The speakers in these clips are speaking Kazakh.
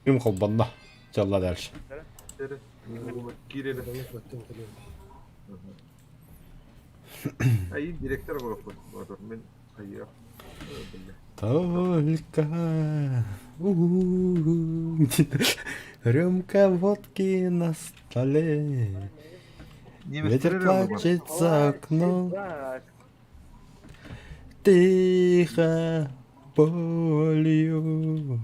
Kim kolbanna. Jalla dälş. Girelim. Ay direktör olarak bakıyorum ben. Hayır. Только рюмка водки на столе. Ветер плачет за окном. Тихо болью.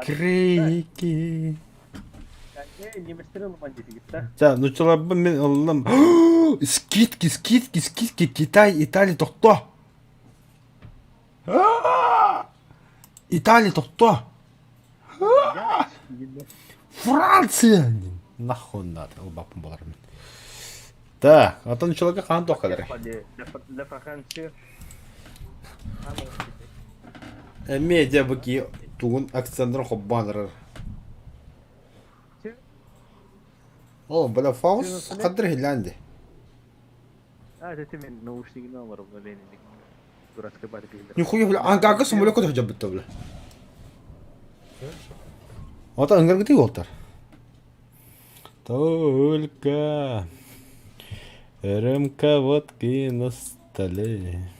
Крики. 자, 누처럼 мен аллам. Скидки, Китай, Италия тоқто. Италия тоқто. Франция. Нахуй надо. Ол бапым болар мен. Так, атын человека қан тоқалар. Медиа баки тугун акцентр хоббаныр. О, бля, фаус қадыр хиланди. это мен наушнигин аларым ленин дурацкая батарея. Нихуя, бля, ангага самолет куда хажаб битта, бля. Вот ангар где волтар. Только рюмка водки на столе.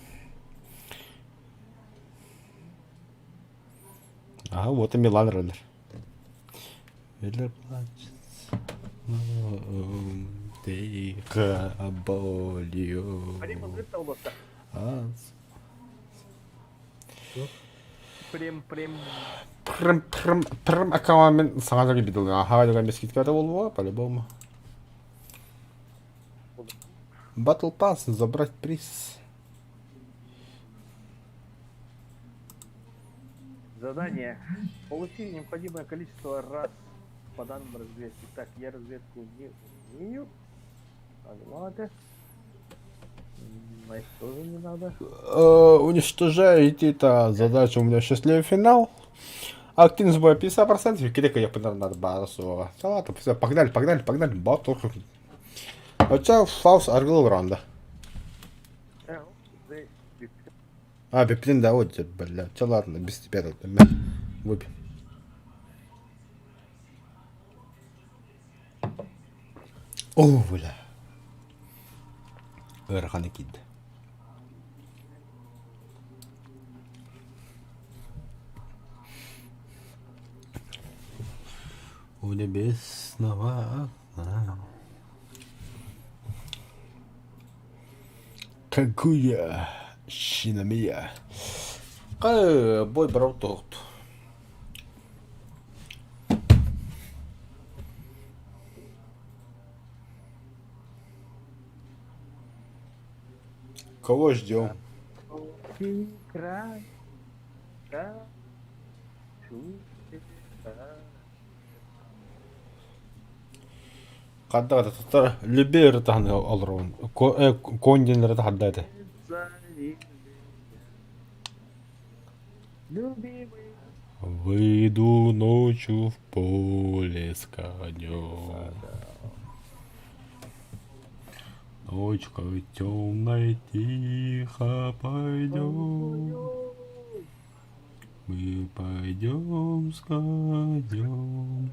Ага, вот и Милан Роллер. Ветер плачет. Тихо болью. Прям аккаунт саңа gibi дулга. Хавайдага мескиткада болуа, по-любому. Battle Pass, забрать приз. Задание. Получи необходимое количество раз по данным разведки. Так, я разведку не умею. Ладно. Значит, тоже не надо. Уничтожаете это задача. У меня счастливый финал. Активность боя 50%. Кидека я подарю надо базу. Ладно, все, погнали. Батл. Хотя фаус аргл ранда. Биплин да, вот, бля. Че, ладно, без тебя тут. Выпьем. О, бля. Эрханы кид. У небесного окна. Какая щиномия. Бой брал тот. Кого ждем? Кадда татар либер тахны алрон. Кондинлер тахаддады. Выйду ночью в поле с конем. Ночкой темной тихо пойдем. Мы пойдем с конем.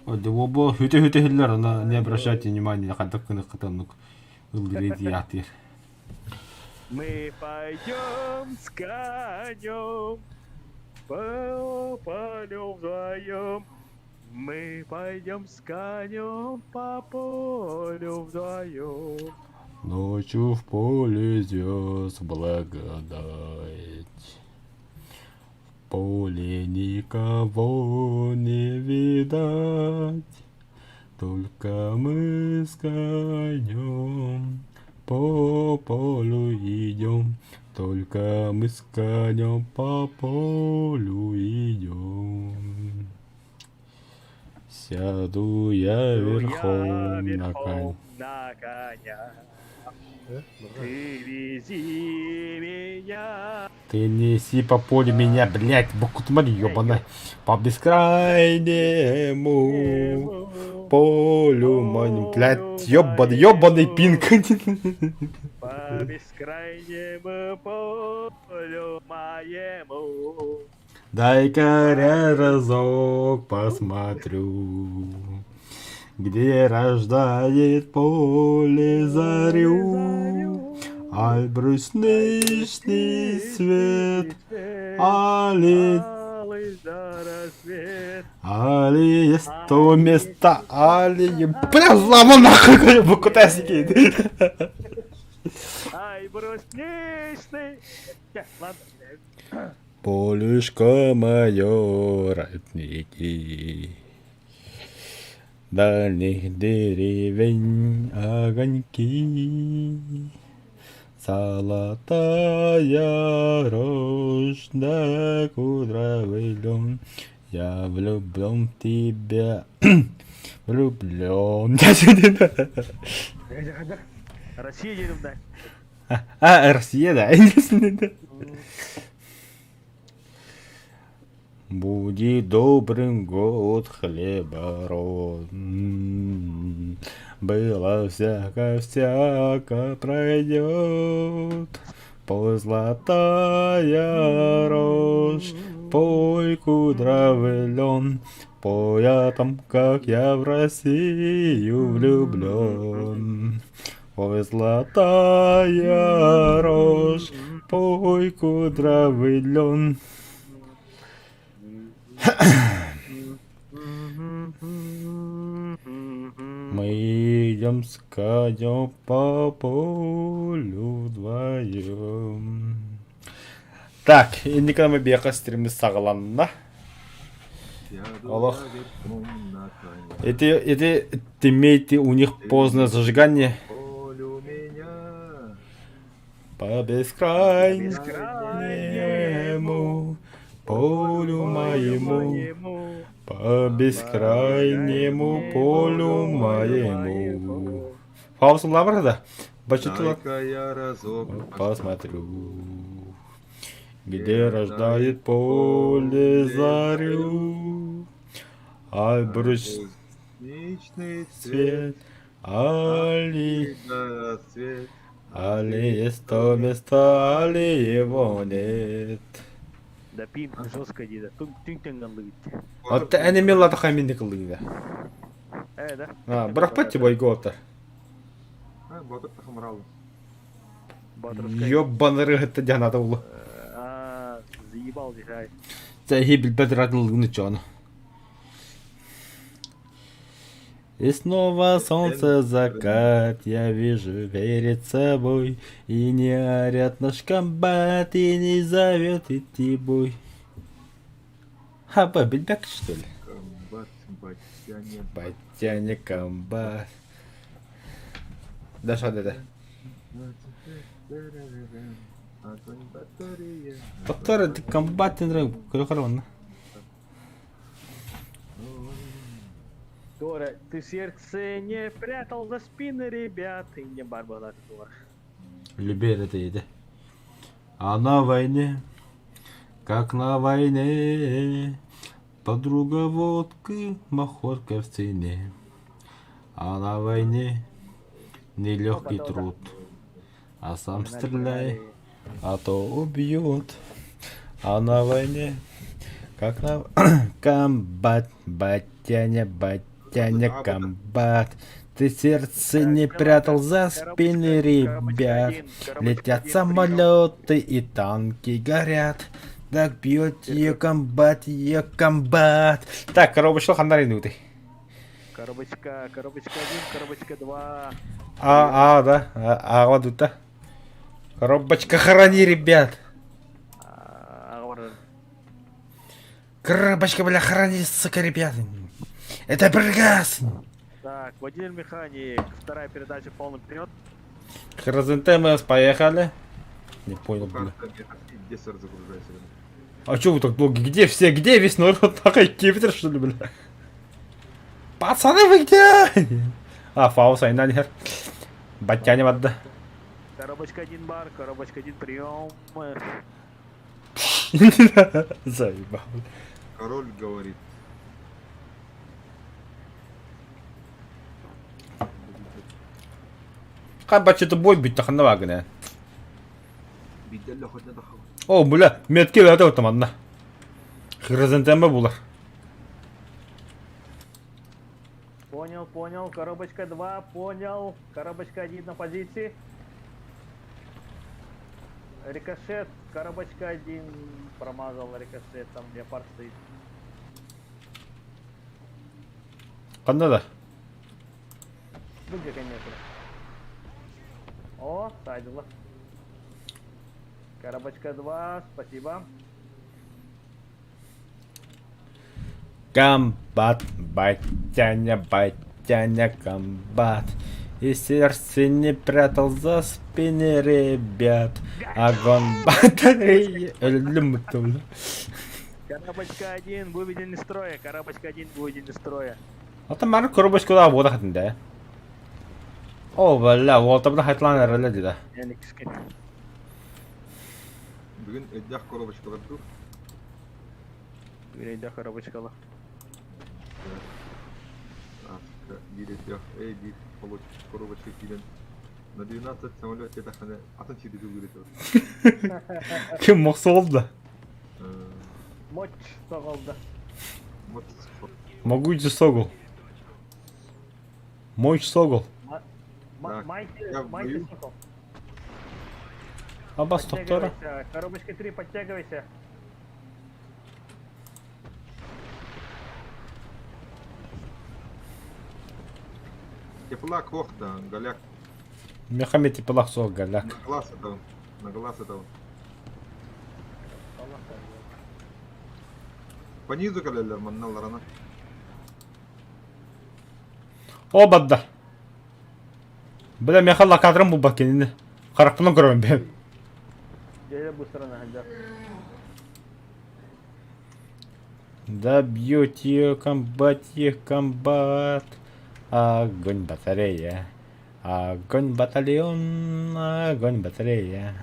Оба хюте-хюте-хиллер, не обращайте внимания на хатакны катанук. Ятир. Мы пойдем с конем по полю вдвоем. Мы пойдем с конем по полю вдвоем. Ночью в поле звезд благодать. В поле никого не видать. Только мы с конем по полю идем. Только мы с конем по полю идем. Сяду я верхом на коня. Ты вези меня. Ты неси по полю меня, блядь, букутмарь ёбаная. По бескрайнему полю маню, блядь, ёбаный пинг. По бескрайнему полю моему. Дай-ка я разок посмотрю, где рождает поле зарю. Аль брусничный свет, али, Алый за рассвет. али есть то место, али, бля, злама нахуй, букута сидит. Ай, брусничный. Ладно. Полюшко мое, родники, дальних деревень огоньки, золотая рожь да кудрявый лен, я влюблен в тебя, влюблен. Россия едем, да. Россия, да. Будет добрым год хлебород. Было всяко пройдет. Пой золотая рожь, пой кудрявый лен, пой о том, как я в Россию влюблен. Пой золотая рожь, пой кудрявый лен. Мы идем с конем по полю вдвоем. Так, енді мы бияқа стримді сағыланына. Аллах. Это имеете у них поздное зажигание. По бескрайнему полю моему, по бескрайнему полю моему. Фаусом лаврада? Бачитла. Я разок Посмотрю, где рождает поле зарю. Аль брусничный цвет, али, цвет. али есть то место, али его нет. Да пинг жестко дейді. Түң-түңнен лыйт. Вот әне меллады қаминді қылдың да. Да? Бірақ пәтті бойғы отыр. Батыр тахмарал. Батыровская. Ёббаны рыгытты жанады ұлы. Заебал дихай. Зәйхи білбәді радылығыны чоны. И снова солнце закат, я вижу перед собой, и не орет наш комбат, и не зовет идти бой. Хаба, бельбяк, что ли? Комбат, батяне. Батяне комбат. Да что это? Повторы, ты комбат, не нравится, крохорон. Тора, ты сердце не прятал за спины ребят, и не барбала Тора. Любер это еда. А на войне, как на войне, подруга водки, махорка в цене. А на войне нелегкий труд, а сам стреляй, а то убьют. А на войне, как на комбат, батяня, комбат. Ты сердце не прятал за спины ребят. Летят самолеты и танки горят. Так бьет ее комбат, Так, коробочка хандаринутый. Коробочка 1, коробочка 2. Да. Вот тут-то. Коробочка храни, ребят. Коробочка, бля, храни, сука, ребят. Это приказ. Так, водитель механик, вторая передача полный вперед. ХРЗНТМС, поехали. Не понял, бля. Где сэр загружается? А чё вы так долго? Где все? Где весь народ? Нахуй кипер, что ли, бля? Пацаны, вы где? Фаус, айна нихер. Батяне вадда. Коробочка 1 бар, коробочка 1 прием. Заебал. Король говорит. Кабачы то бой бит таханава гына. Биделле хоть надо хавать. О, бля, метке лада отаманна. Хризантема булар. Понял, понял. Коробочка 2, понял. Коробочка 1 на позиции. Рикошет, коробочка 1 промазал рикошет, там леопард стоит. Канада. Где конечно. О, садила. Коробочка 2, спасибо. Комбат, батяня, комбат. И сердце не прятал за спиной ребят. Огонь батареи. Люмтул. Коробочка 1 выведен из строя, коробочка 1 выведен из строя. Атамар коробочкада вода хатында. О, бля, волтабда хайтлан эреле дида. Yani kışkın. Бүгін эддях коробочкалар тур. Yüreğinde коробочкалы. Директор, эй, дир, получишь коробочка килен. На 12 самолет это хана атын чиди говорит. Ким моксы болду? Moç soğuldu. Могучий согол. Мощь согол. Так, Майки я боюсь. сокол. Абас топтора. Подтягивайся. Коробочка 3, подтягивайся. Тепла кохта, голяк. Мехамед и палах сог галяк. На глаз это он. На глаз это он. По низу калелер манналарана. О, бадда. Бля, мехалла кадрым бу бакенini. Карапını görüyorum ben. Gel bu sırana hadi. Добьете комбат. Огонь батарея. Огонь батальон. Огонь батарея.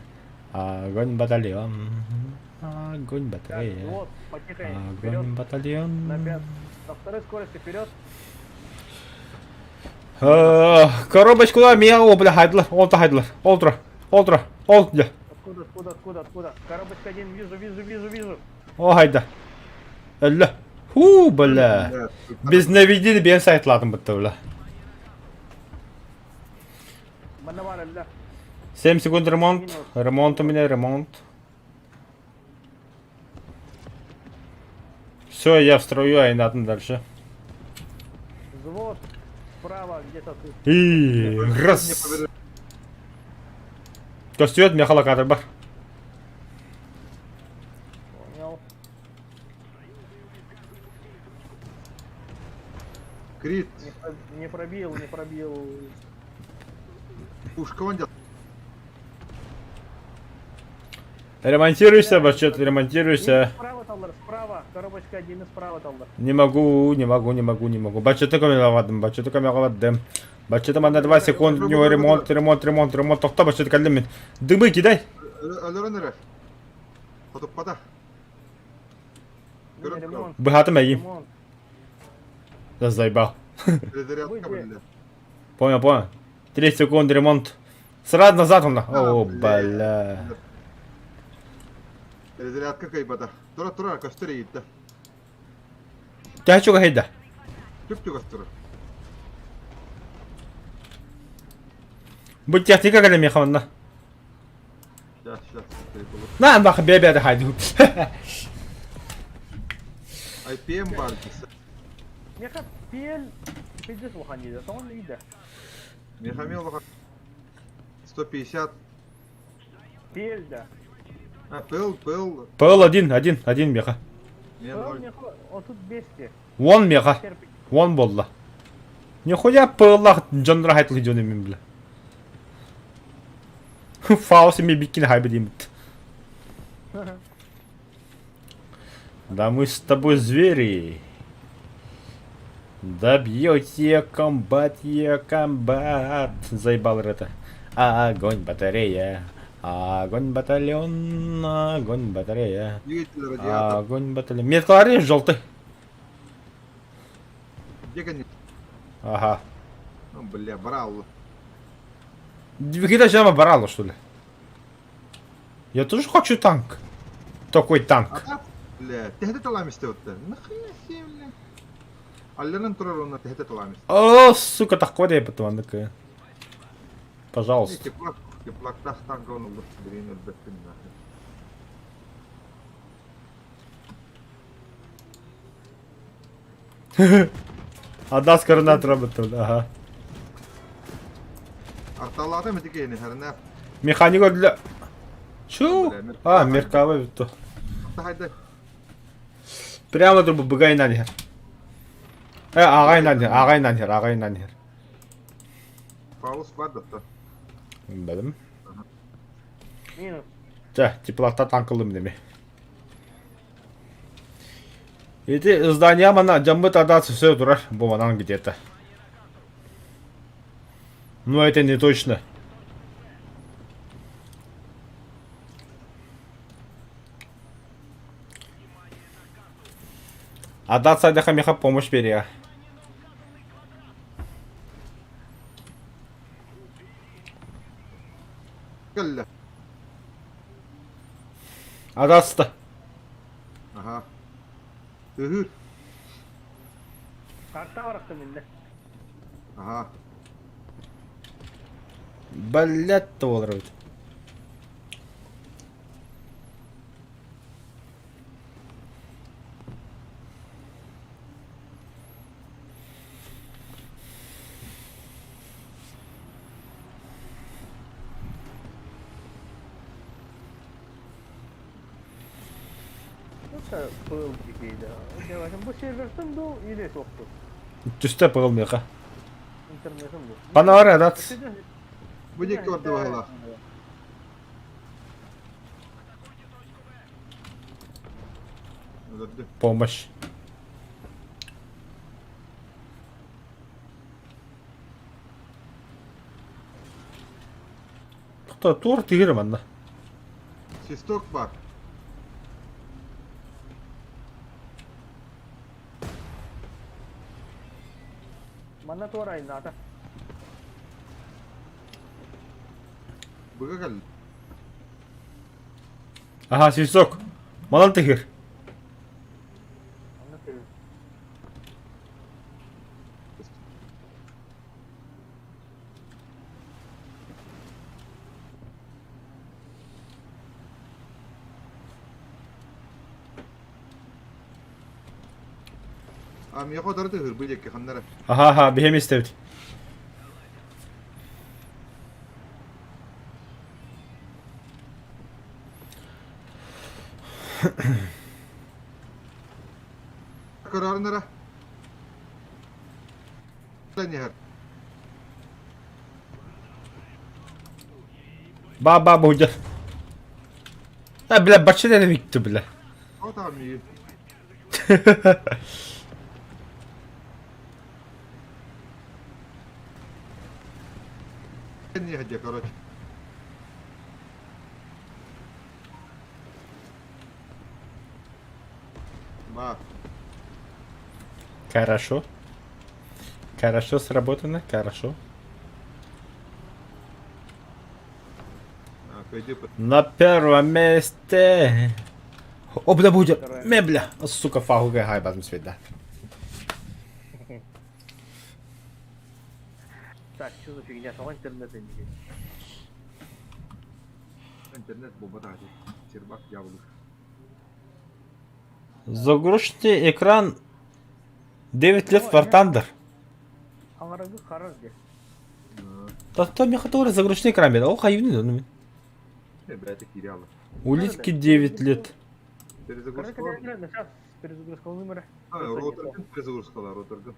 Огонь батальон. Огонь Так, батарея. вот, потихоньку. Вперед. Огонь батальон. На 5. На второй скорости вперед. Коробочку да, меня бля, хайдлар. Олтра. Откуда? Коробочка 1, вижу. О, хайда. Элла. Ху, бля. Biz ne bildiğini ben saytladım bitti bля. Bana var Allah. 7 секунд ремонт. Ремонт у меня, ремонт. Все, я в строю, а и надо дальше. Взвод справа где-то тут. И раз. Костюет мехала кадр бар. Понял. Крит. Не пробил. Пушка вон делал. Ремонтируйся, бачет, ремонтируйся. Справа, Талдар, справа. Коробочка 1 справа, Талдар. Не могу. Бачеты камеравадым. Бачеты мана 2 секунд, у него ремонт. Тохта бачеты калдым. Дымы кидай. Алёранер. Потоппада. Ремонт. Быхатым әйім. Ремонт. Да заебал. Перезарядка, бля. Понял. 3 секунды ремонт. Сразу назад он. О, бля. бля. Перезарядка кайбата. Тура, костыра йитті. Тя чуга хейда. Түп-түп костыра. Бұл техника кәлем яқамында. Сейчас. На, бақы бе-бе-де хайду. IPM бар кесі. Меха пел. Пиздец лохан дейді. Соған дейді. Мехамел лоха. 150. Пел, да. Пыл. Пыл один меха. Мен Пел, ноль. меха, он тут 200. Вон меха. Терпи. Вон болла. Нихуя пыллах жандра хайтылы жөне мен білі. Фаусы мен биккені хайбы дейміт. Да мы с тобой звери. Добьете комбат. Заебал это. Огонь батарея. Огонь батальон. Огонь батарея. Двигатель, радиатор. Огонь батальон. Меткалары желтый. Где конец? Ага. Ну, бля, брал. Двигатель прямо барало, что ли? Я тоже хочу танк. Такой танк. Ата? Бля, tehdet olemist teote. Нахрена себе, бля. Аллерен турар онна tehdet olemist. О, сука, так кваде потом такая. Пожалуйста. Теплактах танка он улыбся, блин, отбэттен нахрен. Одна с координатором работала, ага. Арталлата мы тикейни, харнaf. Механика для... Чё? А, мерковой то. Тахайда. Прямо трубу быгай нанер. Агай нанер, агай нанер, агай нанер. Паулус бардатта. Білдім. Минус. Да, теплота танкылым деме. Эти здания мана жамбы тогда все турар, боманан где-то. Но это не точно. Отдаться отдыха меха помощь бери. Калля. Отдаться-то. Ага. Тыгыр. Карта варакта минде. Ага. Блять, толрывает. Yoksa pıl gibiydi. Devacım bu serversin bu ile soktu. Түсті пығыл меха. İnternetin bu. Bana var ya dat. Bu ne ki orada valla. Öldü. Помощь. Кто тур тигр манда? Sistok var. Mana tuh orang nada. Bıga gel. Ага, свисток. Малан тигр. Mana tuh. Am yaho darı tıgır bıcak ki xanlara. Ага, бегем истевди. Kararınlara. Lan yahar. Баба будет. Бля, бачи не викту, бля. O tamam iyi. Не ходи, короче. Ба. Хорошо. Хорошо сработано, хорошо. Пойди по... На первом месте. О, бля, будет. Мебля. Сука, фагуга, хай, базм света. Так, что за фигня? Там интернет не İnternet bomba da hadi. Çirbak yavru. Загрузочный экран 9 лет War Thunder. Аңарагы қарар де. Да мне который загрузочный экран беді. О, хайвни, ну. Братик Кирилла. Улитки 9 лет. Перезагрузка Короче, var. реально, сейчас перезагрузка номера. Ha, rotorgun перезагрузкалар, rotorgun.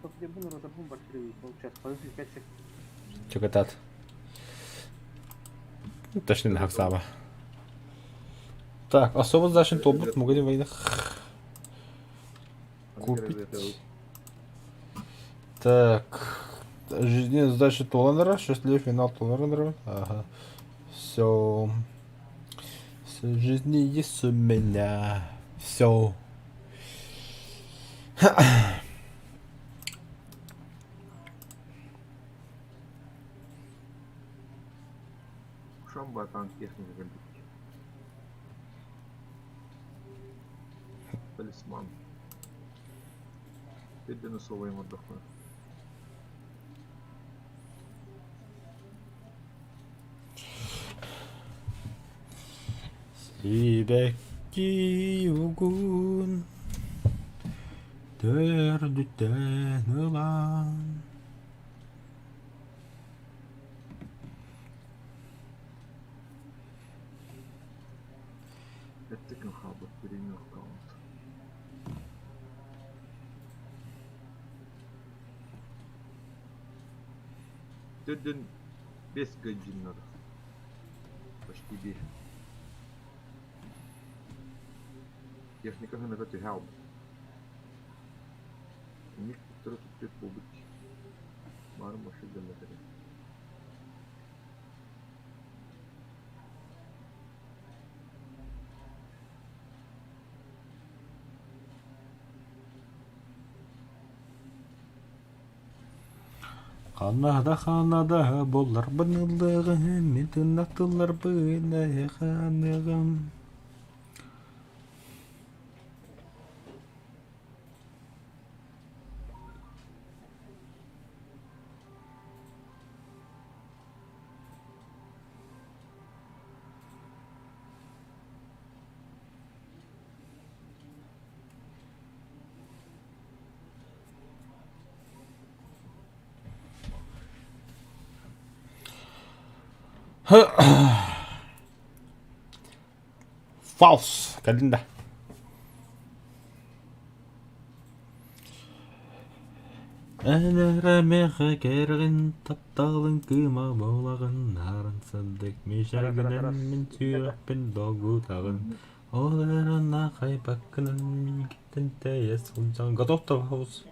Тут где был роторбум большой, сейчас подожди 5 секунд. Чекатат. Ну, точно на Хаксама. Так, особо значен тобот, магазин войнах. Купить. Так. Жизненная задача Толлендера, счастливый финал Толлендера. Ага. Все. Все в жизни есть у меня. Все. Шамба танк техника галактики. Талисман. Теперь Денисова им отдохнуть. Сибекки угун. Тердүтен ылан. Эттекен хабы перемен аккаунт. Төдден 5 гаджин надо. Почти 5. Техника на это тягал. У них тут тут побыть. Бар машин для этого. Ханада болар бынылдығы, мен тынақтылар бына ханығым. Фалс, калинда. Әнәрәмәғә кәргін тапталын кыма болағын нарын саддық мешәгінен мен сүйрәппен догу тағын оларына қайпаққынын мигіттен тәйес ұлжан. Готов-то, Фалс?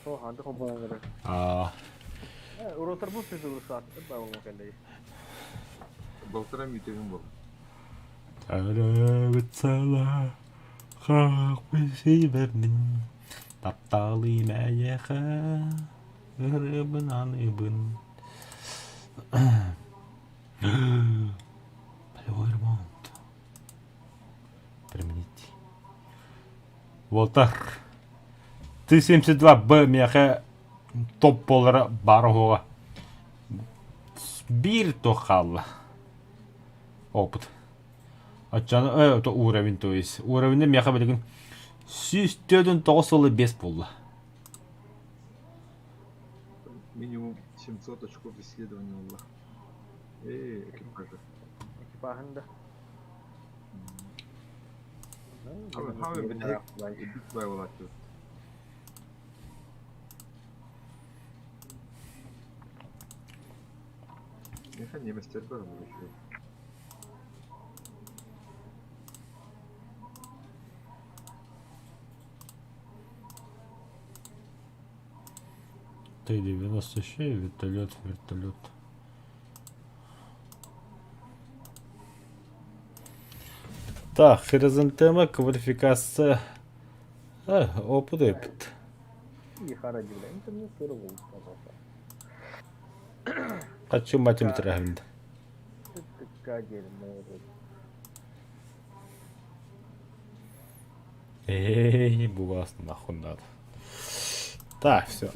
О, анда хоббана керек. Уротар бұл сөзі ұрсат. Ба ол мәкәлдей. Болтырам ютегім бол. Әрәбіт сала қақ бесейбәрнін тапталы мәйеға ұрыбын аныбын. Полевой ремонт. Применить. Волтар. Т-72Б мәйеға топ болары бары хоға. Bir тоқалы. Опыт. Ачаны, это уровень, то есть. Уровень мяха білген. Сүйістердің 9,5 болды. Минимум 700 очков исследования было. Экипажа. Экипажында. Хавен бенедик бай болады. Меха неместер бар бұл еще. Т-96, вертолет. Так, хризантема, квалификация. Опыт. И харадилер. Интернет сыры болды. Хочу математика әмді. Тыка дерьмо. Эй, бувас нахуй надо. Так, все.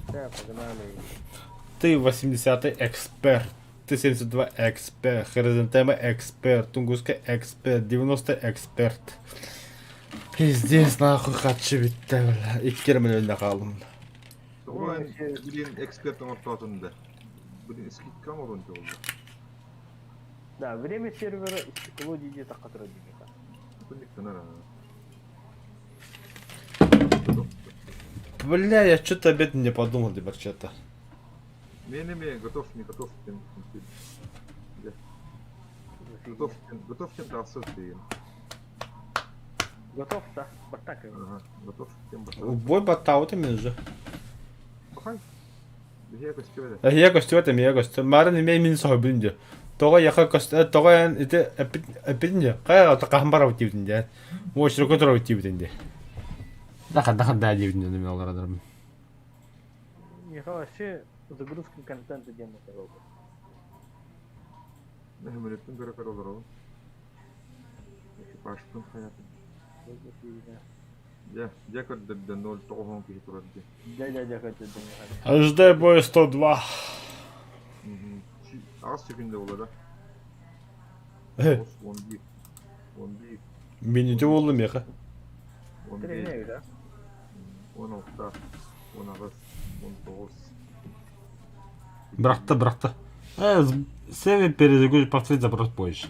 Да, погнали. Ты 80-й эксперт. Ты 72 эксперт. Хризантема эксперт. Тунгуска эксперт. 90 эксперт. Пиздец, нахуй хочу бітті, бля. 2 миллионда қалым. Bilin ekspertin ortasında. Bilin eskitken orunca oldu. Да, время сервера истекло, диди так который дневника. Bu ne kadar Бля, я что-то опять не подумал, либо что-то. Не, готов, не готов. Готов тем драться ты. Готов, да? Бартак. Ага, готов тем Бой бота, вот именно же. Хай. Бихе костюме. Я костюм, я костюм. Марин имей мин сохбинде. Тога яха костюм, тога ите эпидинде. Кая та кахмбара утибдинде. Мош рукотро утибдинде. Дахан да дивдинде мен алардан. Я вообще загрузка контента демо корова. Ne hümeletin göre kar olur oğlum. Peki başlığın hayatı. Ya kadar nol tohum ki hiç orada. Дядя хотел ЖД бой 102. Az çekimde olur ha. Э, 11. 11. Минуте болдум яка. 15. Тренер, да? 16. 19. 19. Брахта. Севе перезагрузить повторить запрос позже.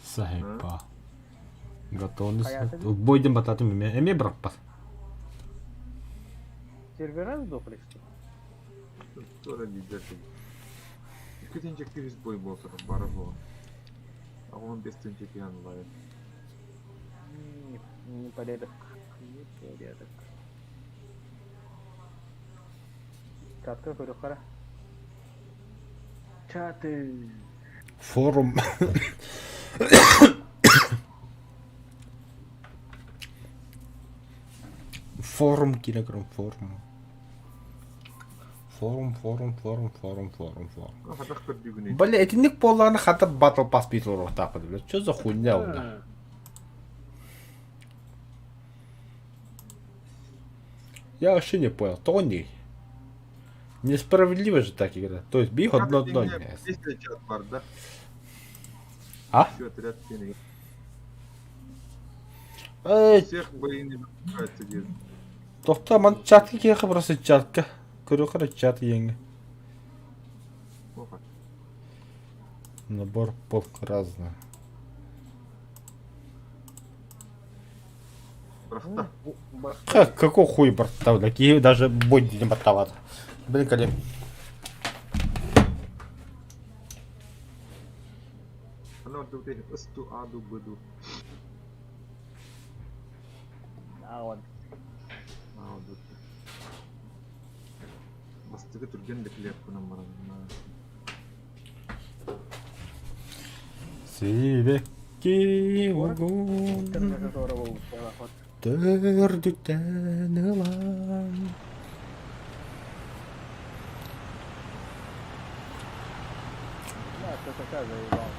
Сахипа. Готовность. Бойдем бататым эме брахпас. Сервера сдохли, что ли? Sonra diyecektim. İki tane 100 boy olsa bari bu. Ama 5 tane yanlar. Не порядок. Не порядок. Чатка кара. Чаты. Форум. Форум, килограмм, форум. Форум. Hadi kırdı günü. Бля, этинник болланы хатып батл пас бит урок тапады, бля. Чё за хуйня у них? Я вообще не понял, то не. Несправедливо же так игра. То есть бих одно дно. Bir çat var da. А? Şu oturat seni. Эй, Всех боїни катиться дед. тоқта ман чатқа кеқі просто чатқа. Көрі қара чат еңі. Опа. Набор полк разный. Брахта. Какой хуй бортов, такие даже боди не бортоват. Блин, коллег. Ano dute ıstı adu budu. А он. Aa dute. Bastığı Türkçen de klip numaranı. Себекке огонь Которого вот. төрдіктен ылам. Да, кто такая заебал.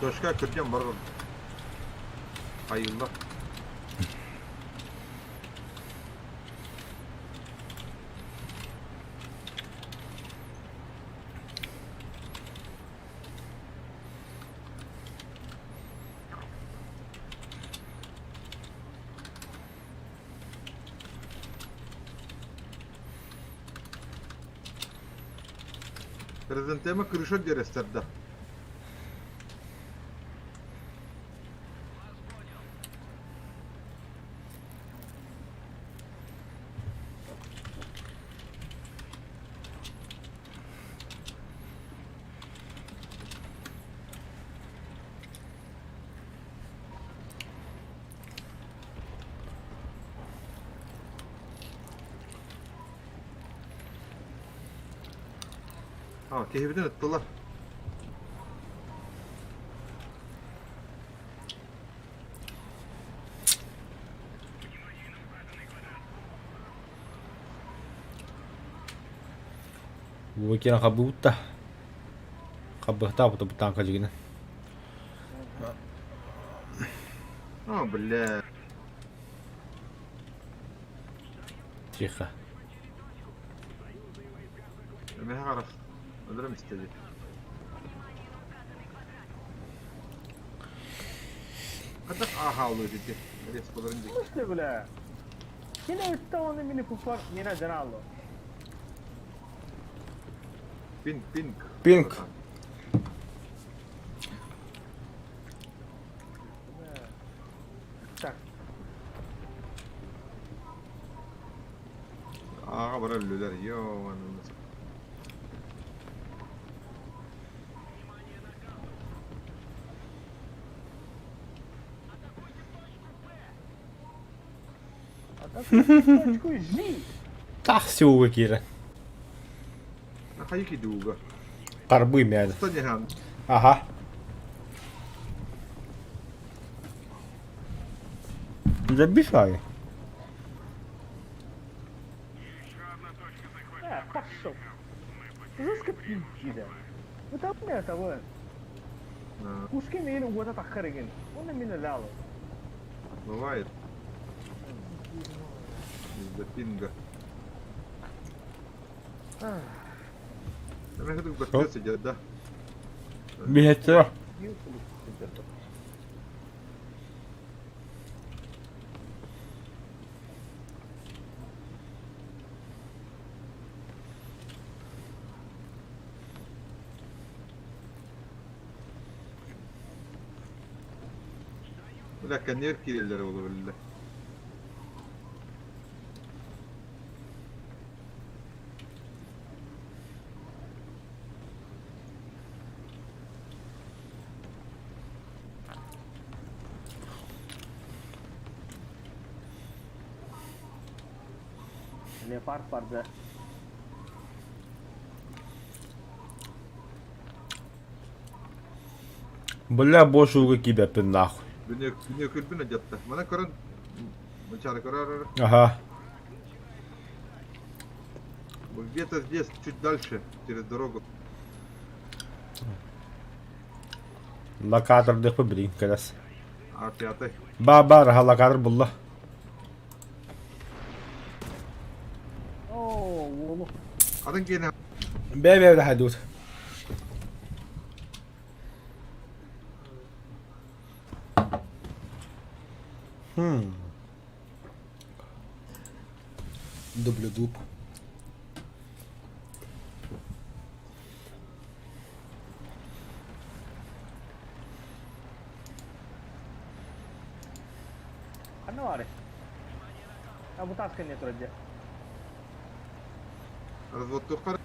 Toşka Türkçen var. Hayırlı. Prezenteme kırışa gösterdi. Ha, keyifden ettiler. Выкина хабута. Хабыхта потом калигина. Ha, bля. Тихо. Ne haraf. Öldürüm istedi. Kadak aha oluyor dedi. Nereye spolarınca. Слышь, бля. Кина он именно пуфар не на жанало. Pink. Pink. Так, Ağa bara ölüler. Yo ananı. Точку жди. Так, сюга кира. Hayır ki duga. Карбы мяли. Usta Nihan. Ага. Забивай. Пошел. Заскопил тебя. Выполняй того. Куски мейлин года тахарыгин. Он меня ляло. Бывает. Из-за пинга. Я хотел бы Что? сидят, да? Бегать. Ulan kanyer kirliler olur öyle. Леопард парда. Бля, больше уга тебя пин нахуй. Dünya külbüne jatta. Bana karın бычары карар. Ага. Где-то здесь, чуть дальше, через дорогу. Локатор дых побрин, кадас. А5. Баба, раха локатор булла. Oo, oğlum. Adın gene Бе, حدود. Дублю дуб. Ano var? Ha bu taskın ne sürece? развод кар.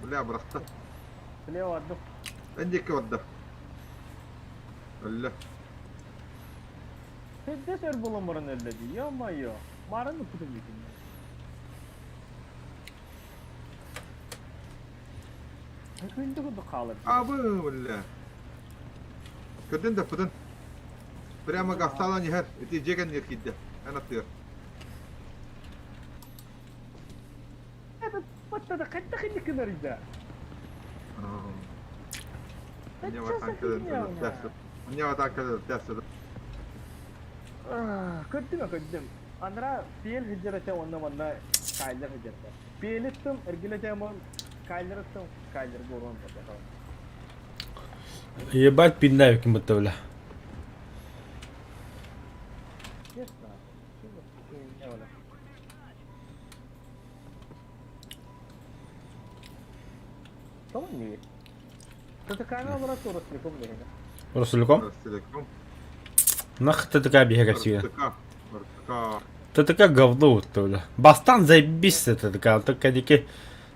Бля, братта. Слева одну. عندك وده. الله. Sende ser bulamırın elledi. Yama ya. Marın mı kutum bikin? Hükümde kutu kalır. Абы, бля. Кырдын да пыдын. Прямо гастала не хер. Эти жеген не хидде. Ana tır. Evet, patladı. Kaçta kıydı kadar izle. Мне вот так когда тесты. Мне вот так когда тесты. Kırdım kırdım. Andra piyel hicrete onunla kaylar hicrete. Piyel ettim, ergile ama kaylar ettim. Kaylar goran patladı. Ебать пинаю кем-то, бля. Честно. Не валя. Tamam mı? Tatakana olarak orası yapalım yani. Русульком? Целиком. Нах ты такая бега сильно. РТК. Ты такая говно вот, бля. Бастан заебись ты такая, только дики.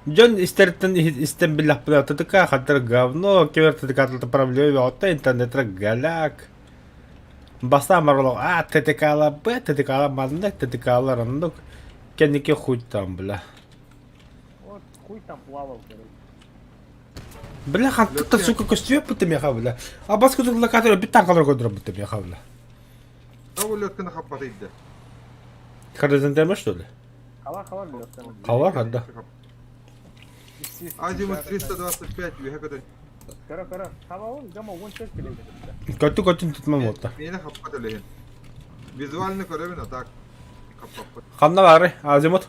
Джон истертен истем билlah бля, ты такая хатер говно, кевер ты такая тут проблема, вот интернет галяк. Бастан марло, ты такая б, ты такая маннек, ты такая рандок. Кенники хуй там, бля. Вот хуй там плавал, короче. Бля, ты сука костюм будто меня бля. А баску тут локатор битан калор кодро будто меня бля. أول لوت كنا خبطت ده. Хоризонтально что ли? Hava biliyor sana. Hava hadi. Азимут 325 وهكذا. Kara. Hava ol, ama one check bile dedi. Kötü tutmam oldu. Yine خبطت لهن. Vizualini görebilin tak. Kapat. Kanna var azimut.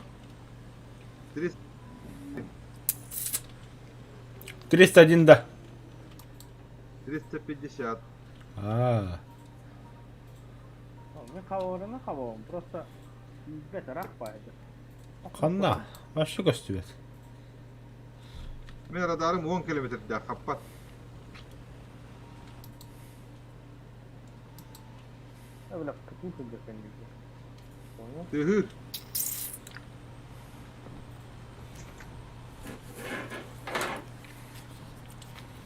301 да. 350. Ne havalarına hava ol. Просто beter akbaydı. Kanna. Başka kostüm. Ben radarım 10 kilometre daha kapat. Öyle kıtın kıldı kendisi. Sonra Tühür.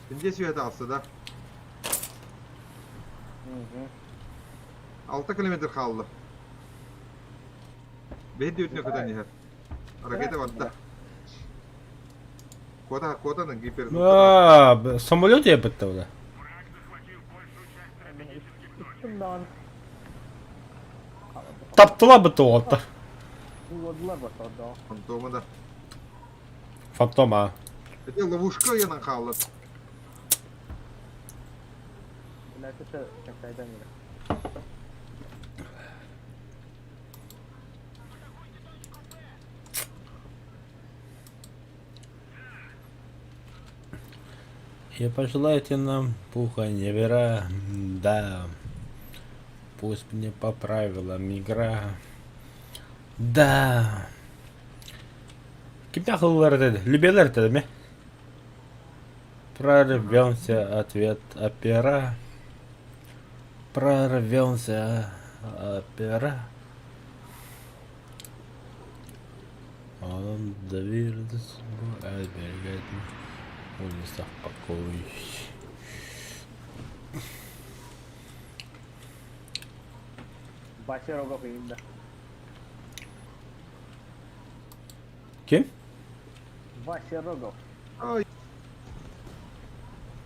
Şimdi sühete aslında. 6 kilometre kaldı. Бехди ütne куда не хер. Ракета ватта. Коданың гипер. Самолет я бітті Üstümden таптыла бітті олды. uyguladılar bakalım. Фантомада. Фантома. Это ловушка янан қалды. Bilakisi çekaydan yine. И пожелайте нам пуха не вера, да. Пусть мне по правилам игра. Да. Кипя хылларды, любелерді ме? Прорвемся, ответ опера. Прорвемся, опера. Он доверился, оберегает улицах покой. Başı Rogov eğimde. Kim? Başı Rogov. Ай,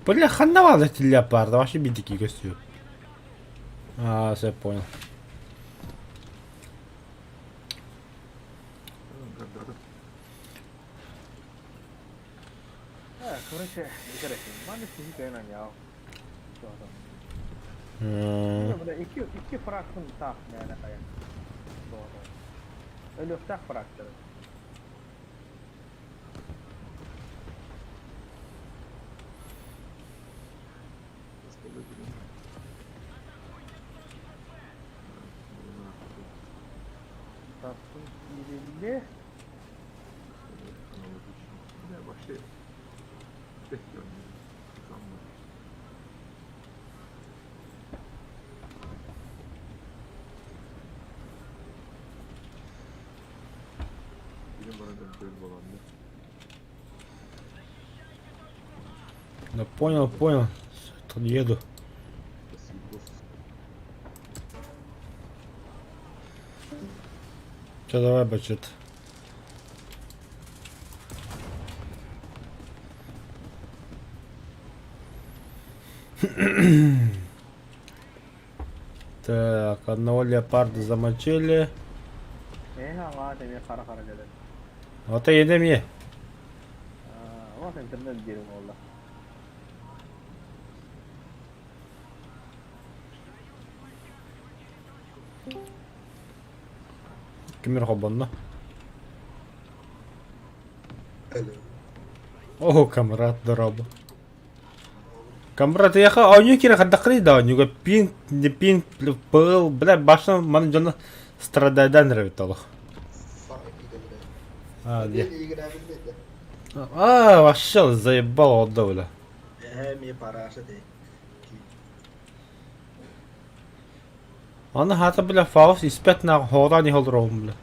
Бля, хановал эти леопарды, вообще бедики костюм. А, все понял. Evet, короче, dikkat ettim. Ben de sizi beğenen ya. Şu adam. Burada iki fraktın tak yani kaya. Doğru. Öyle tak fraktları. Taktın birilli. Ne başı. Bekliyorum. Tamam. Benim bana da böyle olandı. Да понял, понял. Тут еду. Спасибо. Че, давай, бачет. Так, одного леопарда замочили. Ama demeye kara kara gelir. Вот и едем ye. Ama internet diyelim valla. Кемер хоббанна. Алло. О, камрад, здорово. Камрад, яха, ойню кире хаддакри да, ойнюга пин, пыл, бля, башна, мана жона страдайдан ревиталых. Санки да, А, бля. где? Не играем, бля. А, вообще заебал отда, бля. Мне параша, да. Аны хата, бля, фаус, испет на хода не холдровым, бля.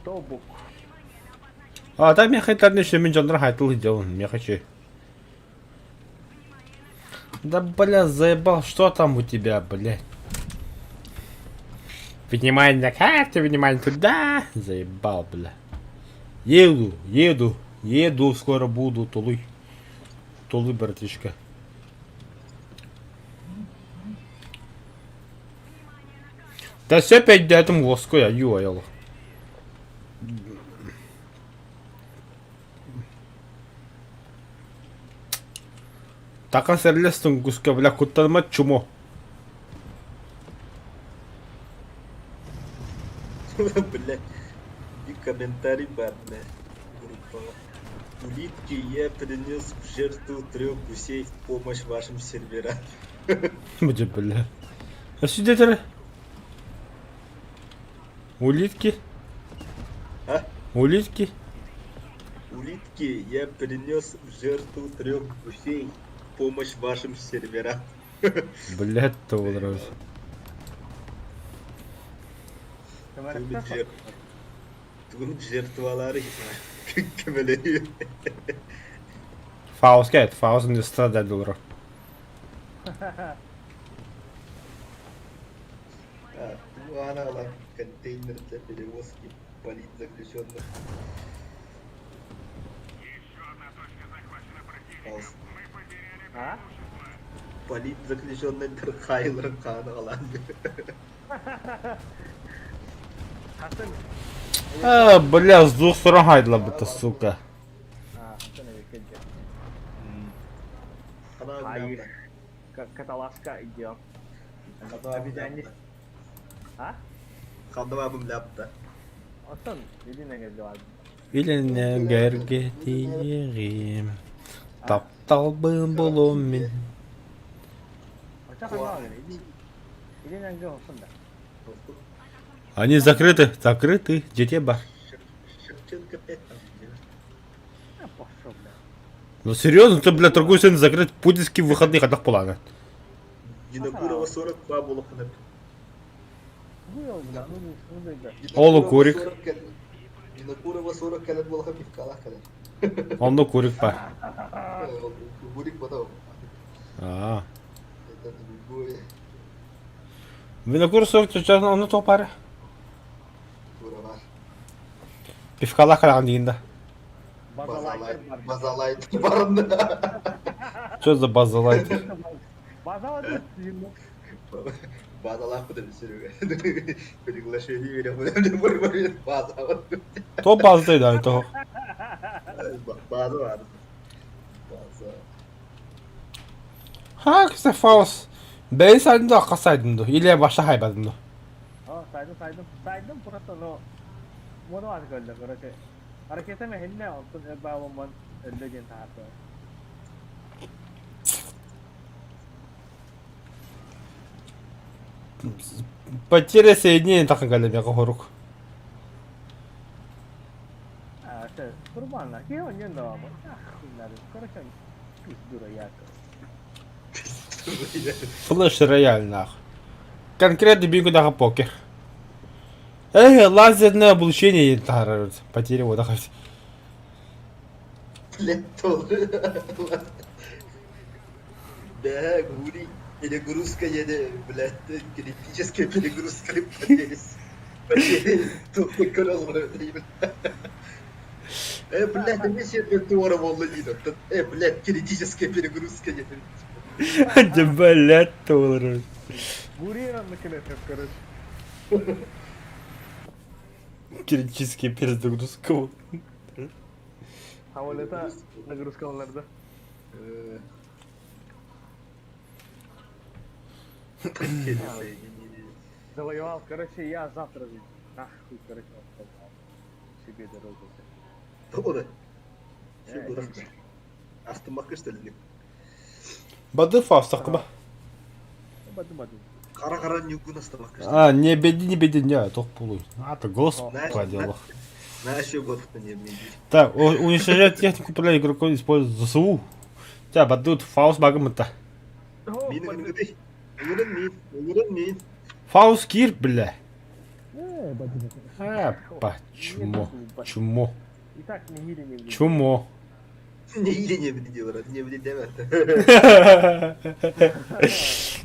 Тобук. А, дай мне хоть одну еще минджандра хайтл сделал, я хочу. Да, бля, заебал, что там у тебя, блядь? Внимание на карту, внимание туда. Заебал, бля. Еду, скоро буду, Тулуй, братишка. Да все опять до этому воску я юаял. Така серлестің күске, бля, құттаныма чумо. Бля. И комментарий бар, бля. Группа. Улитки я принес в жертву 3 гусей в помощь вашим серверам. Где, бля? А сюда это... Улитки? А? Улитки? Улитки я принес в жертву 3 гусей в помощь вашим серверам. Блядь, то нравится. Tüm жертвалары кімелею. Фаус, кайт, Фаус не страдает, дура. Она контейнер для перевозки политзаключенных. А? Политзаключенный Хайлер Хан Аланды. Хасан. Бля, с двух сторон хайдла бы, сука. Хасан kerja. Kana Hayır. Katalaska идем. Обязательно. А? Kandım abim lapta. Отон, иди на гель. Илине герге тиерим. Тапталбын болом мен. Очакай на гель. Иди на гель отонда. Они закрыты, где бар. Шевченко 5 там. Пошел, бля. Ну серьезно, ты, бля, торгуешь сегодня закрыть путинские выходные ходах плана. Динокурова 42 было ханеп. Был, бля, ну да. Олу курик. Динокурова 40 калет было хапив калах калет. Он ну курик па. Бурик потом. А. Это другое. Винокур 40 сейчас он то паре. Курова. Пивкала карандинда. Базалайт барында. Что за база лайт? Базалайт. Базалайт куда Серега. Приглашение верим. База. То база да, то. База. Ha, kısa faus. Ben saydım da akla saydım da. İle başta haybadım da. Saydım просто, но моно आज कर लो короче. और कैसे में हिलने और तो एक बार वो मन लेजन था तो Потеря соединения так галим я рук. अच्छा कुर्बान ना क्यों नहीं ना वो короче пиздура яко. Флэш рояль нах. Конкретно бегу на покер. Лазерное облучение тарарит. Потеря вода хоть. Лето. Да, гури. Перегрузка еде, блядь, критическая перегрузка потерясь. Потери, тут не король, блядь, а мне себе туора волна видно. Блядь, критическая перегрузка еде. Блять, толры. Бурера начинает короче. Критический перезагрузка. А вот это нагрузка онларда. Завоевал, короче, я завтра же. Нахуй, короче, себе дорогу. Doğru. Şey burası. Astım işte dedim. Бады фаус такба. Баду. Кара нюгун astım işte. А, не беди, не, тох пулуй. А, то господи, Аллах. На что год не беди. Так, уничтожать технику управления игроком используют ЗСУ. Тебя бадут фаус багамыта. Benim gidi. Ölürüm miyim? Фаус кир, бля. Баду. Чумо. И так не гили не видел. Чумо. Ne iyi ne bedi diyorlar. Ne bedi deme.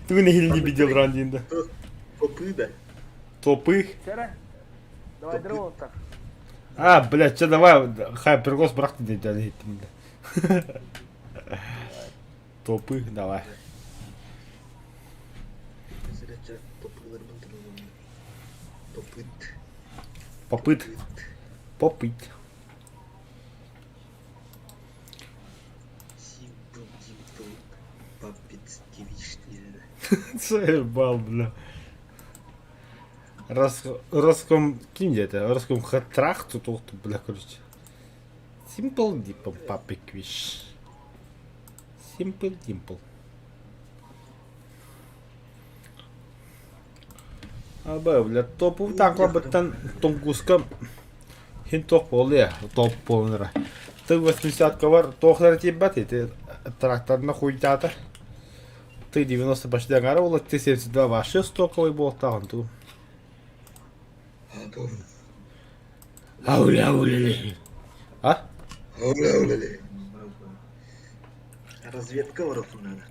Ты на хиль не видел рандинда. Попы да. Топы. Вчера? Давай дрон так. А, блядь, что давай, хай, перегос брахты не дали. Топы, давай. Mesela topluları bıldırıyorum. Topıt. Попыть. Симпл. Папец девичный. Заебал, бля. Роском, кинь это, Роском хатрах тут, бля, короче. Simple Dimple, папик виш. Simple Dimple. Абай, бля, топу так лабытан тонгускам. Хин топ болу я, топ болыныра. Ты 80-ка бар, тоқлар тибат, ты тракторна хуйтата. Ты 90 почти агара было, ты 72 вообще стоковый был там, ту. Ауля. А? Ауля. Разведка урапынан.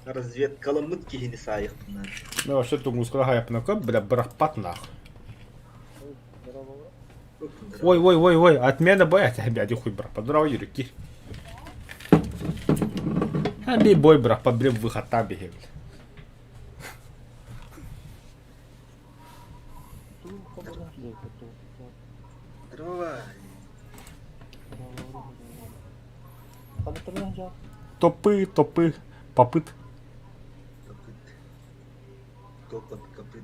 Разведкалымыт кихини сайықтынан. Ну, вообще, думаю, сколько я пнака, бля, брахпат нах. Ой, отмена боя, блядь, хуй брахпат. Здорово, Юрики. Аби бой брахпат, блядь, выход там бегал. Давай. Компьютерный жак. Топы, попыт. Копыт. Топот копыт.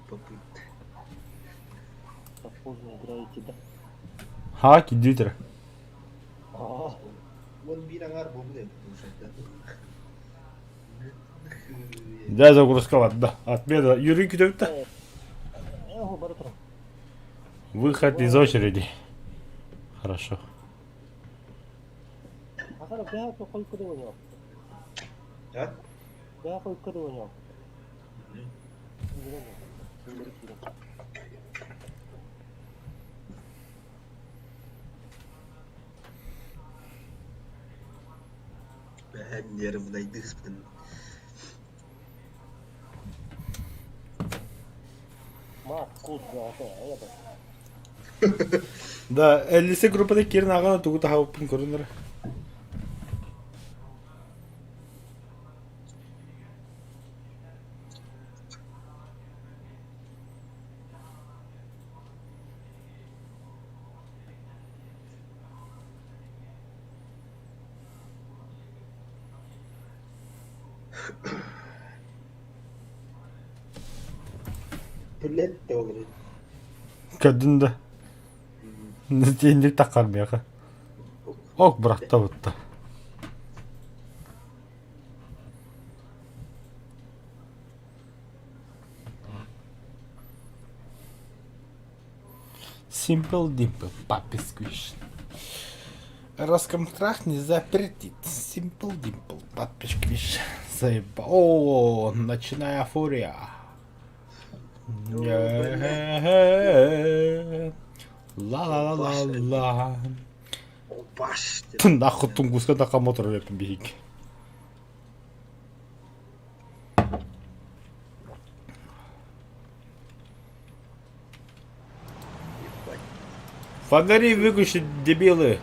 Попыт. Так поздно играете, да? Хаки, дютер. Вон бираңар бомды. Да, загрузковат, да. Отмена. Юрики, да? Баратра. Выход из очереди. Хорошо. Ахара бяха то койку деп ойнап. А? Бяха койку деп ойнап. Ben yarımdaydı hıspın. Мат, кут, бяха, я да. Да, LC группада керін ағана тұғыта хауыппын көрінір. Püllet de olur. Кәдінді. Нәтейіндік тақар меға. Ок, бұрақта бұтты. Simple Dimple, папе сквиш. Роскомтрах не запретит. Simple Dimple, папе сквиш. Заеба. О, ночная фурия. Ла-ла-ла-ла-ла. Baş. Нахуй тунгуска Накамото рэпен беги. Фонари выключи, дебилы.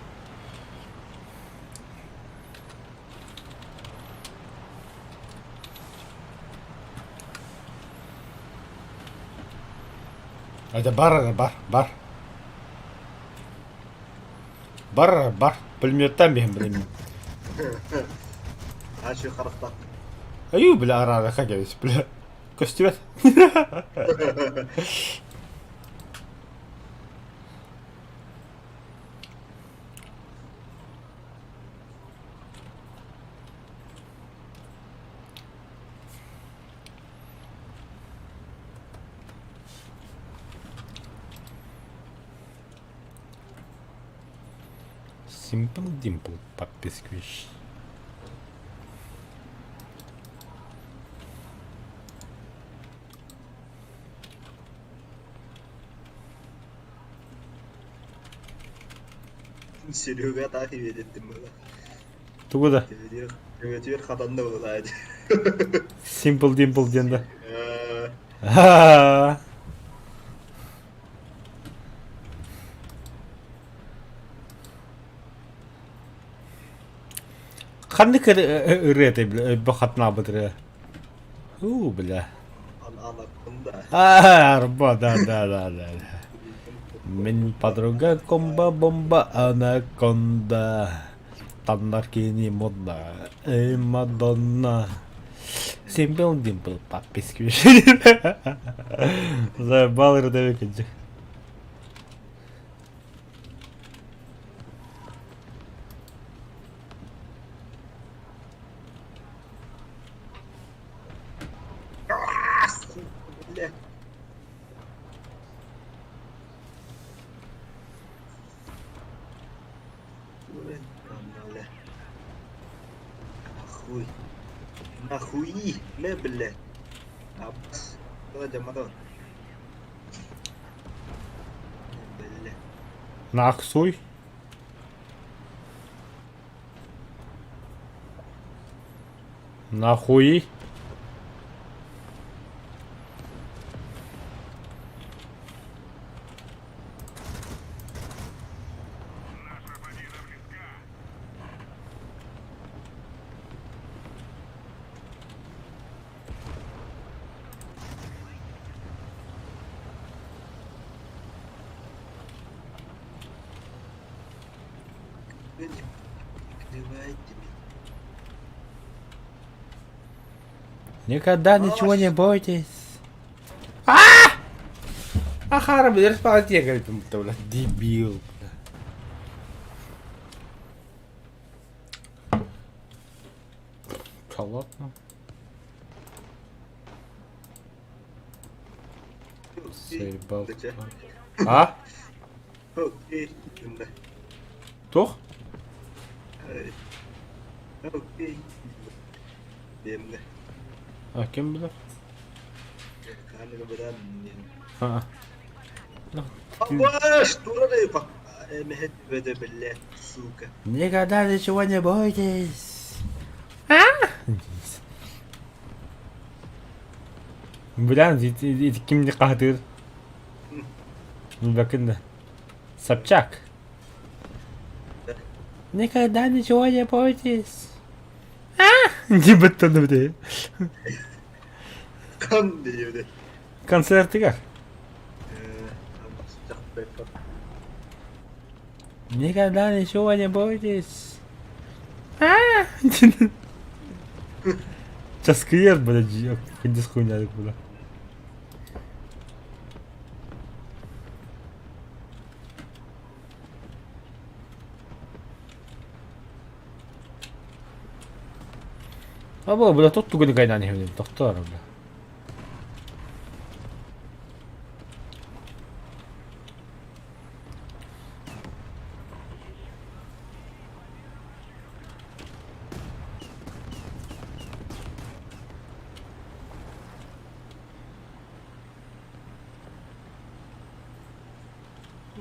Это бар. Бар. Пулеметтен бейім, блин. Aşı karıkta. Аю, бля, арара, как я весь, бля. Костюмет. Simple Dimple, папе сквиш. Серега takip ettim bana. Тугуда. Evet, kadın da olaydı. Simple Dimple денді. Ee, Ха. Қандай үреті, бля, бұқатына бұдыры. Бля. Anakonda. Арба, да. Мен подруга комба-бомба анаконда. Таннаркини модна. Мадонна. Simple Dimple, папе сквиш. Заебал рядовик иди. Bile. Нахуй. Нахуй. Ля, бля. Абс. Давай, мотор. Бля. Нахсуй. Нахуй? Открывайте меня. Никогда ничего не бойтесь. Ахара, блядь, распалатье, говорит, блядь, дебил. Да ладно. Заебал. Зачем? А? Окей. Да. Кто? Окей. Демде. А, кем был? Камера биран. А. Абаш, турали пак. Мехет беде белле, сука. Никогда ничего не бойтесь. Блин, эти кем не катыр? Бакында. Собчак. Никогда ничего не бойтесь. Не баттаны бде. Kan diyordu. Концертыга. Sıcak bepar. Никогда ничего не бойтесь. Сейчас криер, блядь, ходи с хуйня куда. А было, бля, тут туго никогда не говорил, доктор, бля.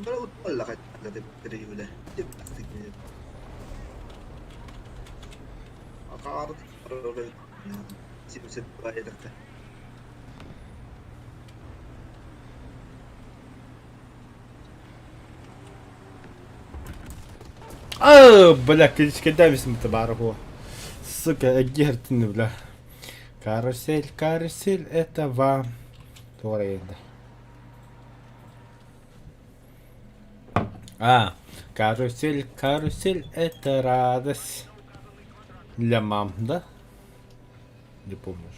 Baru wala ka kagad pero wala. Di plastic niya. Akaarot pero sinusit pa ito. Бля, когда весьма табараху. Сука, гертин, бля. Карусель, карусель, это вам. Туренда. Карусель, карусель, это радость. Для мам, да? Не помню.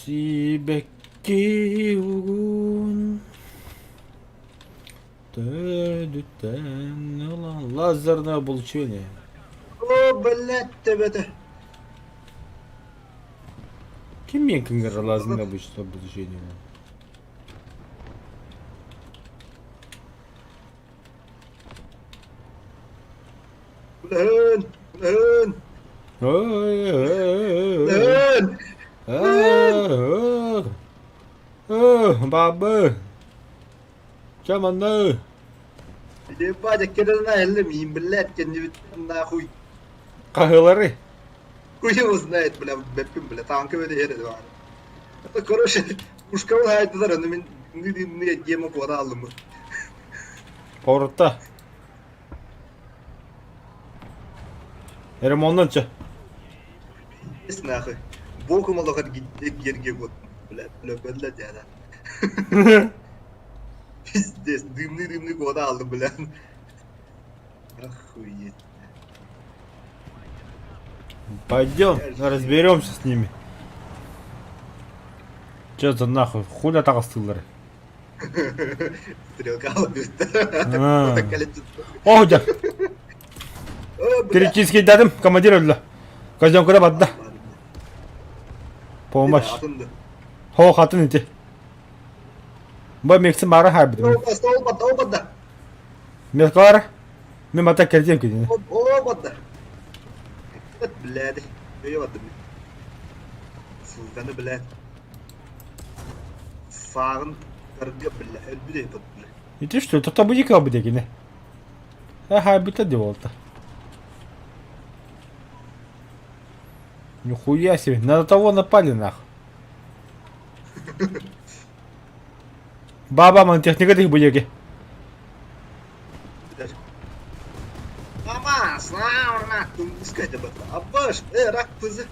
Сибекки угун. Лазерное облучение. О, блядь, тебе-то. Кем меньше лазерное облучение? Lan, lan, lan. Бабы. Чаманы. Ебать, я кидал на эльми, блядь, я не нахуй. Кахылары. Хуй его знает, бля, беппим, бля, танки ведь едет, вар. Это, короче, пушка вот хайт, да, но не демо квадалым. Порта. Ремонтан ча. Есть нахуй. Боку малахат герге вот, бля, бля, дяда. Пиздец, дымный квадалым, бля. Охуеть. Пойдем, разберемся с ними. Че за нахуй? Хуля так остылары. Стрелка А. убит. О, да. Критический дадим, командир öldü. Kaçacağım kadar battı. Помощь. Хо хатын ити. Ба мекси мара хайбидим. Опа. Мелкар. Мен мата келдем кедин. Опа. Блядь. Ёбаный. Султаны, блядь. Сағын кырга білі, әлбіде бұд білі. И ты что, это будет как бы не? Ага, будто делал-то. Нихуя себе, на того напали нах. Баба, ман техника ты будете. Мама, слава нахуй, пускай тебе это. Аббаш, рак пызы.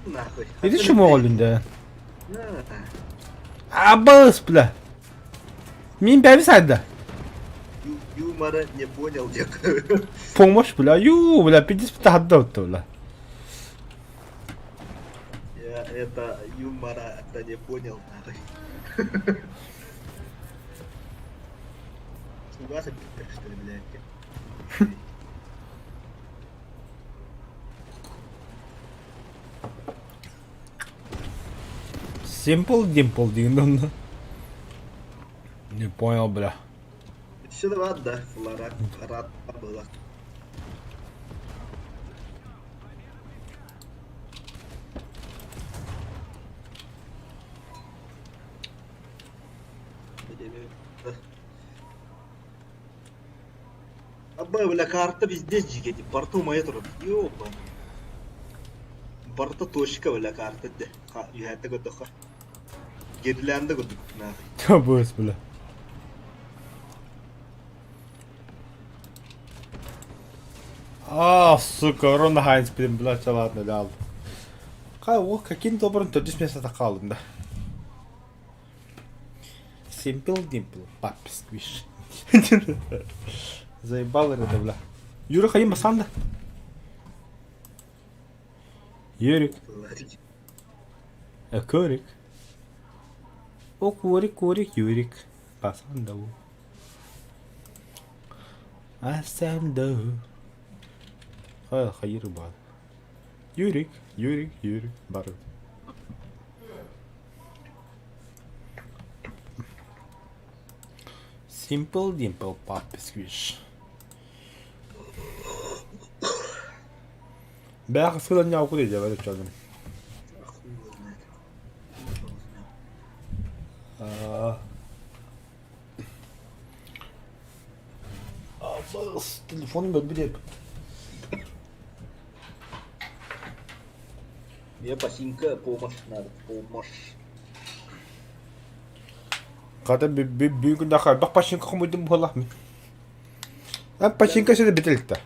Нахуй. И ты чему олин да? На. Абас, бля. Мин бәбисайд да. Юмора не понял, дек. Помощь, бля. Ю, бля, 50 отдал-то, бля. Я это юмора это не понял, нахуй. Согласен, что ли, блядь? Simple Dimple дing. Не понял, бля. Все давай, да, флара, рад было. Абба, бля, карта везде жигеди, порту моя туру. Ёпа. Порта точка, бля, карта де. Юхәтте götөккө. Герләнде götөк, нахуй. Абас, бля. А, сука, Рона Хайнс, блин, блядь, ладно, лял. Каким-то образом то здесь место такалым, да. Simple Dimple, папа, сквиш. Заебал это, бля. Юра, ходим, басанда. Юрик. Корик. О, Корик, Юрик. Басанда. Асанда. Хайыр бар. Юрик, бар. Simple Dimple, папа, сквиш. Бях, скуда не аукуди, я что там. Абас, телефон бедбрек. Мне пасинка помощь надо, помощь. Когда бигу дахай, бах пашинка хумудим болахми. А пашинка сюда бетельта.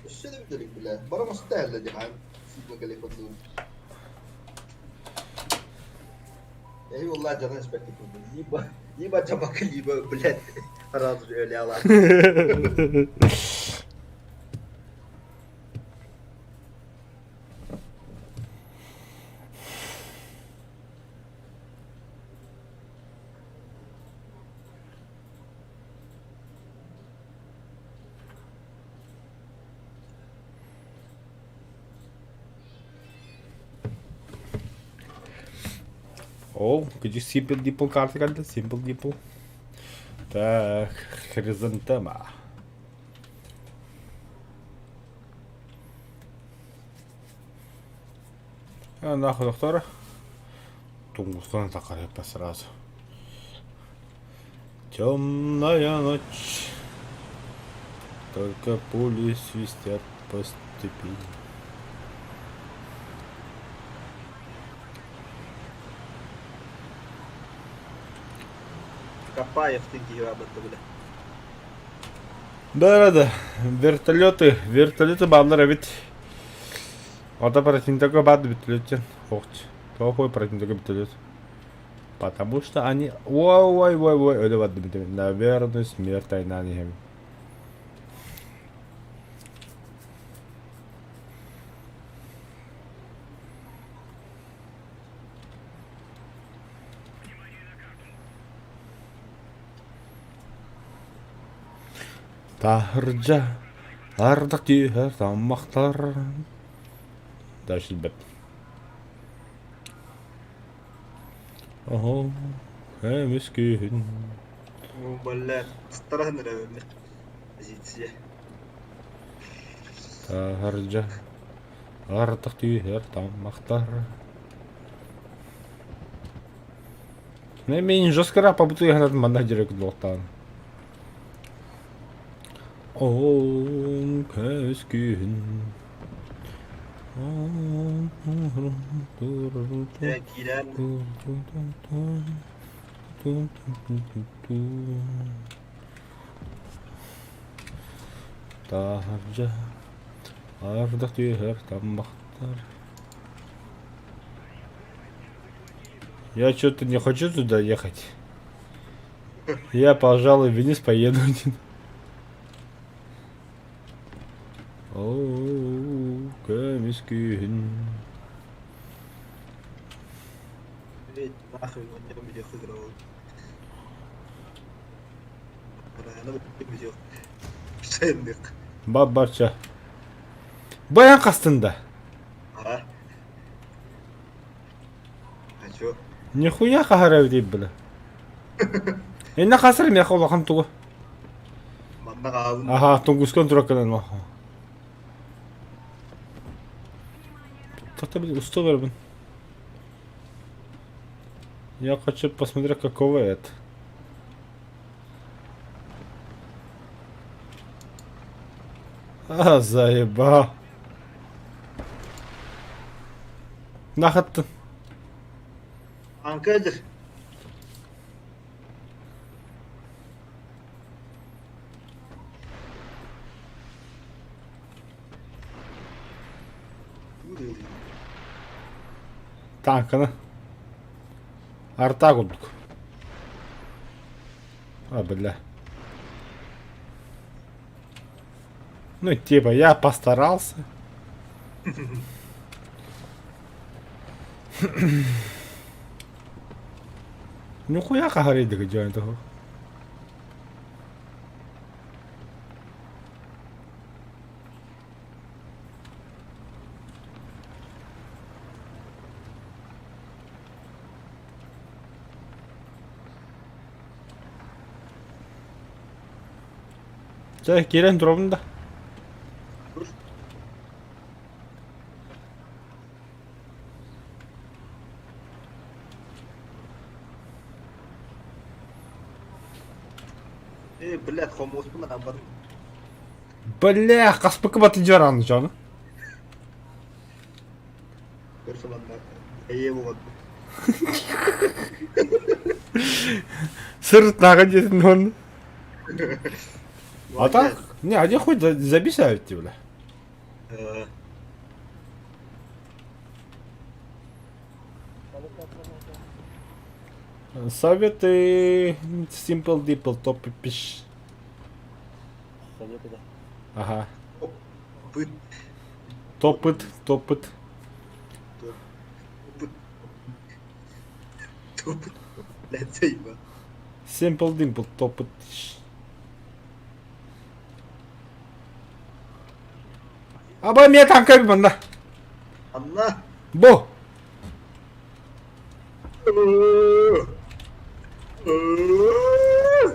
Что ты видели, бля? Бара мастайла дихай. Сидма галей подлун. Я والله جرى спектр либо табак, либо, блядь, сразу же ляла. О, где Simple Dimple карта когда? Simple Dimple. Так, хризантема. А нахуй доктора? Тунгуслан такая по сразу. Темная ночь. Только пули свистят по степи. Копаев ты гигаба, бля. Да. Вертолеты баблар ведь. Ата противника бад вертолет. Плохой противник вертолет. Потому что они... Ой, это вот, наверное, смерть на них. Тарджа, ардақ түйер тамақтар. Дальше бәп. Ого, әмескен. Ну, бля, странно, наверное, позиция. Тарджа, ардақ түйер тамақтар. Мен жесткора побуту ягнат манда жүрек долтан. Он көскүн. Ya girer. Таржа. Ардах түйер тамбақтар. Я что-то не хочу туда ехать. Я, пожалуй, вниз поеду. Оу, көмескүн. Evet, nahır oynayalım bir yakın kral. Rana bir yok. Sendik. Барча. Баян қастында. Ha? Aço. Нихуя қағарау дейіп білі. Енді қасыр мен қол ақым тұғы. Manda kalın. Аха, тұңғысқан тұраққанан маха. Тата блин, уста вербен. Я хочу посмотреть, каково это. А, заеба. Нахаттın. Ankara'dır. Танканы. Арта курдук. А, бля. Ну, типа, я постарался. Нихуя қағарайды жайын тұғы. Жай, келен тұрабын да. Dur. Блядь, хомос bu lan var. Бля, қаспықы баты жараны жаны. Bir zamanlar. Oldu. Сыртнаға дедің оны. А так? Не, они хоть забесают тебя, бля. Советы Simple Dimple топ пиш. Советы, да. Ага. Bıt. Топыт, топыт. Toput. Lan sayma. Simple Dimple топыт. Аба мен танка bir banda. Allah. Bu.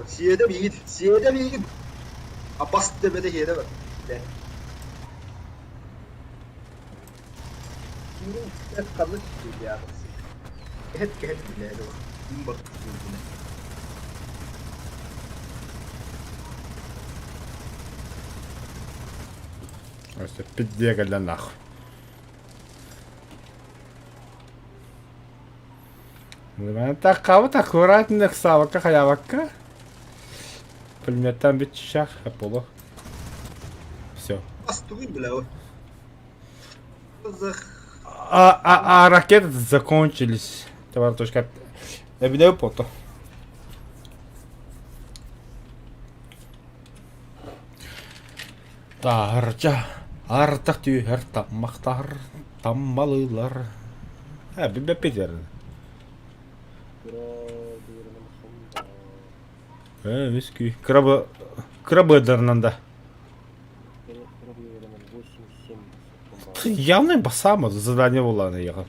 Siyede bir yiğit. Siyede bir yiğit. Abbas demede hiyede var. De. Hep kalır gibi ya. Hep bile de var. Bak. Просто пиздец для нахуй. Ну, так вот аккуратно к савака хаявака. Пулеметтен bir çiçek hep olur. Все. Астуй, бля. А ракеты закончились. Товар точка. Я видел фото. Тарча. Артық түйер тамақтар. Таммалылар. Bir de Peter. Виски. Крабы дарнанда. Явно басама задание Улана ехал.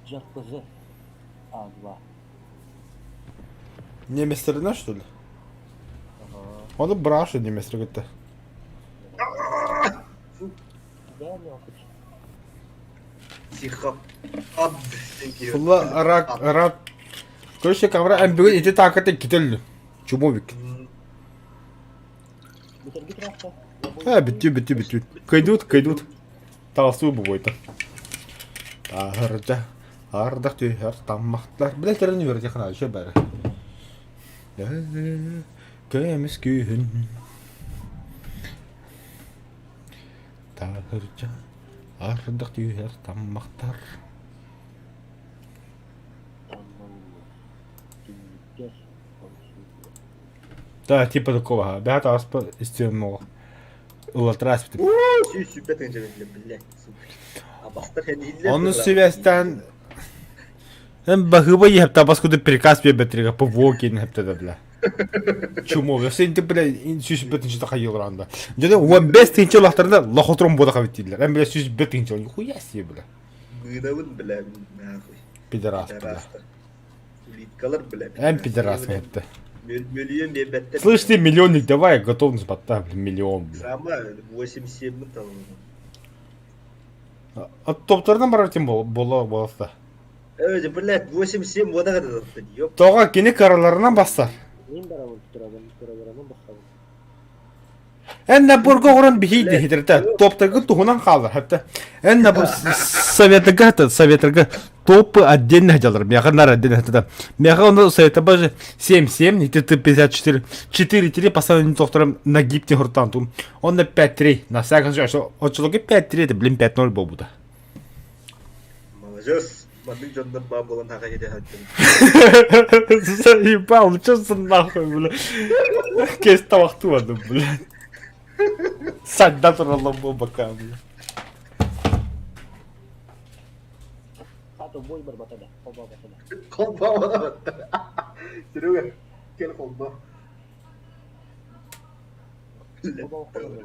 ЖПЗ А2. Немецтерина, что ли? Ага. Onu bırak şu Nemes'e gitti. Да, мелкость. Тихо. Ад. Фула рак. Короче, камера амбиген ити таакаты кителли. Чумовик. Бутер трасса. Битти. Кайдут. Таасуу бубойта. Таарда. Ардах түйер таммақтар. Біле терін үйер текана ше бәрі. Көміс күйін. Таарда. Ардах түйер таммақтар. Да, типа такого. Бята аспа истемного. Улатрас бітіп. Сүйсүпет энжебетле, блядь, сука. А бастар хенилер. Onun süvestten hem bahıbayı hep tabaskuda prikaz bir betriga по вокин hep de bile. Чумо, я sen de bile süs betinci daha yıl randa. Jadi 15 tinci lahtarında lahotron boda kavittiler. Hem bile süs betinci onu huyası bile. Gıdavın bile nahıy. Pideras bile. Улиткалар бile. Hem pideras hep de. Миллион бебетте. Слышь ты, миллионник, давай, готовность подта, миллион. Сама 87 мың талон. От топтардан барар тем болса. Öyle блядь 87 ода kadar attı. Yok. Тоға кене караларынан бастар. Мен барамын тұрабын басқабын. Энна бурга оран бихиди хидрта топтагы туһунан калыр хәтта. Энна бу советага топы отдельно жалар. Мягынар отдельно хәтта. Мяга оны совета бажы 77 нити 54 4-3 пасаны тохторым на гипте хуртантум. Он на 5-3 на всяком случае очлоги 5-3 это блин 5-0 болбуда. Молодец. Мадың жондан ба болан хаға кете хаттым. Заебал, что за нахуй, бля. Кес табақты бады, бля. Сәдда тұралым бұл бака, бля. Хаты бой бір батада, қолба батада. Kolba bana. Sürüyor. Gel kolba. Қолба оқылды.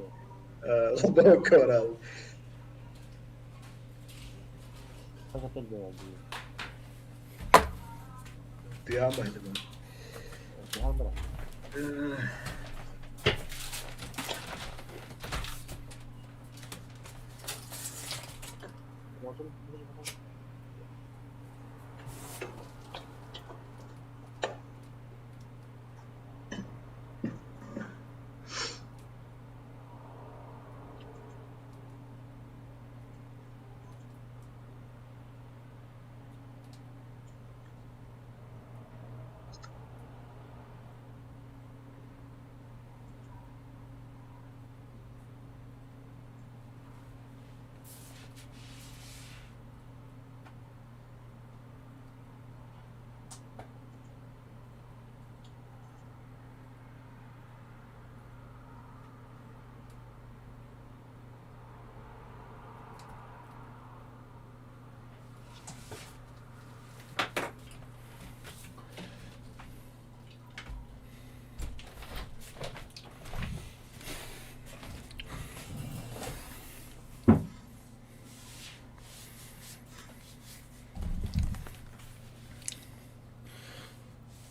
Kolba koral. Қазател болады. Duyamaydı ben. Яғын бұра.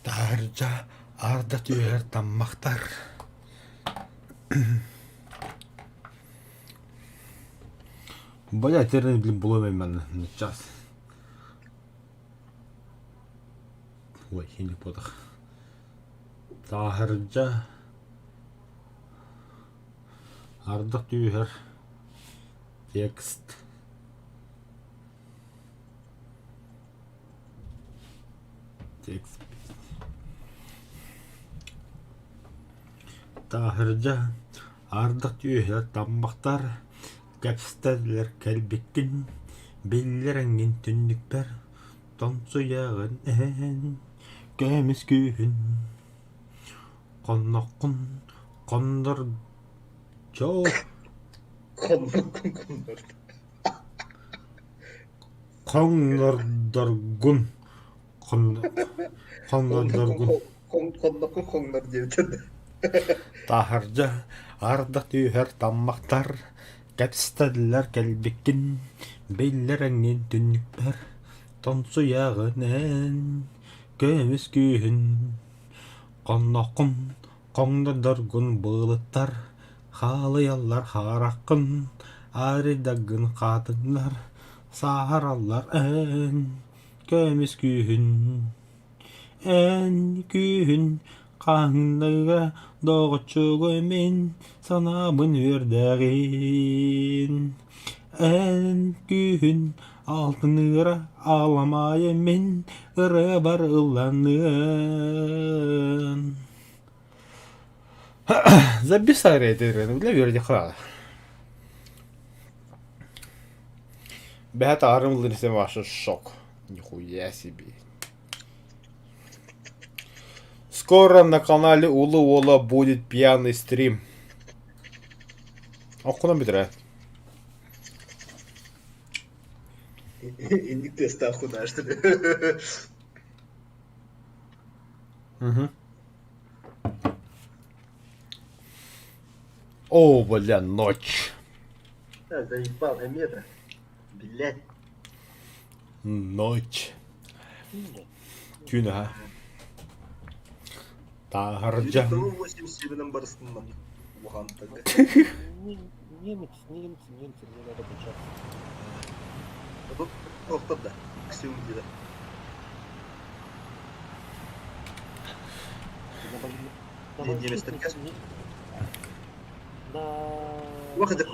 Darca arda tüyer tammaktar. Бля, терен, блин, буламайман на час. Ой, я не подах. Тарджа арда тüyer текст. Текст. Тарджа арда тüyer таммактар. Käpstädler kälbikkin, billärängen tynnykpär, tanssujägen ään, kämeskyyhyn. Konnokkun, kondor, joo. Kongordorgun. Kongordorgun. Kondur diyor. Taharja, arda tüher tammaktar. Käpstädler kälbikkin, billärängen tynnykpär, tanssujägen ään, kämeskyyhyn. Konnokkun, kongordorgun bığılıttar, halıyallar harakın, Арыдагын қатынлар, саралар көмес күйін. Күн қаңдыға доғытшығы мен санабын өрдәғин. Күн алтын ыра аламайы мен ыры бар ыланын. Записали это, для верди храна. Бета арымлы десем ваш шок. Нихуя себе. Скоро на канале Улы Ола будет пьяный стрим. Оқудан бітірі. Индикті ставку наш, что ли? О, бля, ночь. Да, заебал, метра. Блядь. Ночь. Күн, а? Тағыржан. 87 барысынан оған таңғы. Немец, мне надо бычать. Бұл тоқтап да, кісеуім деді. Неместер кәс? Уақыдыр.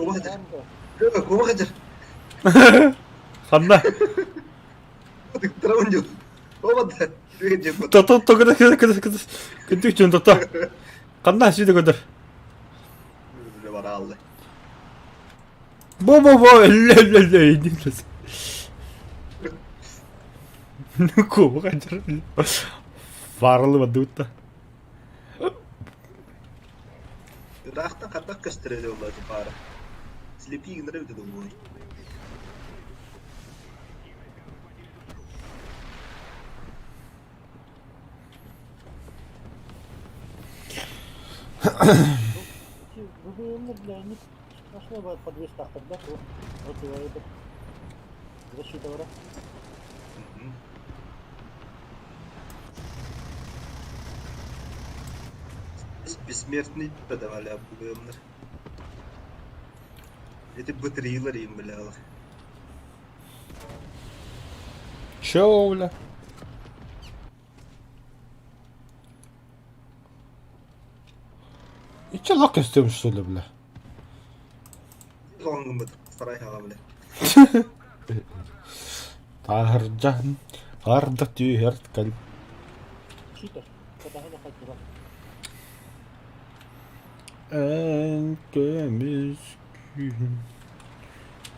Қанда? Тұрауын жоқ. Олады. Күндік жөн тұта. Қанда сөйді көдір. Бар алды. Бо, дейміз. Көбі қанжыр. Барылы бады ұтта. Рақтан қаттақ көстіреді олады бары. Слепигін рәудеді олай. ВВМ для них страшно бывает по 200 тогда, вот его это защита враг. Бессмертный подавали обуемнер. Это батарейлар им, бля. Чё, бля? И чё лака с тем, что ли, бля? Лонгом бит, старайхаға, бля. Тағыржан, арды түйерт кәл. Читер, когда она хотела. Көмес күйін.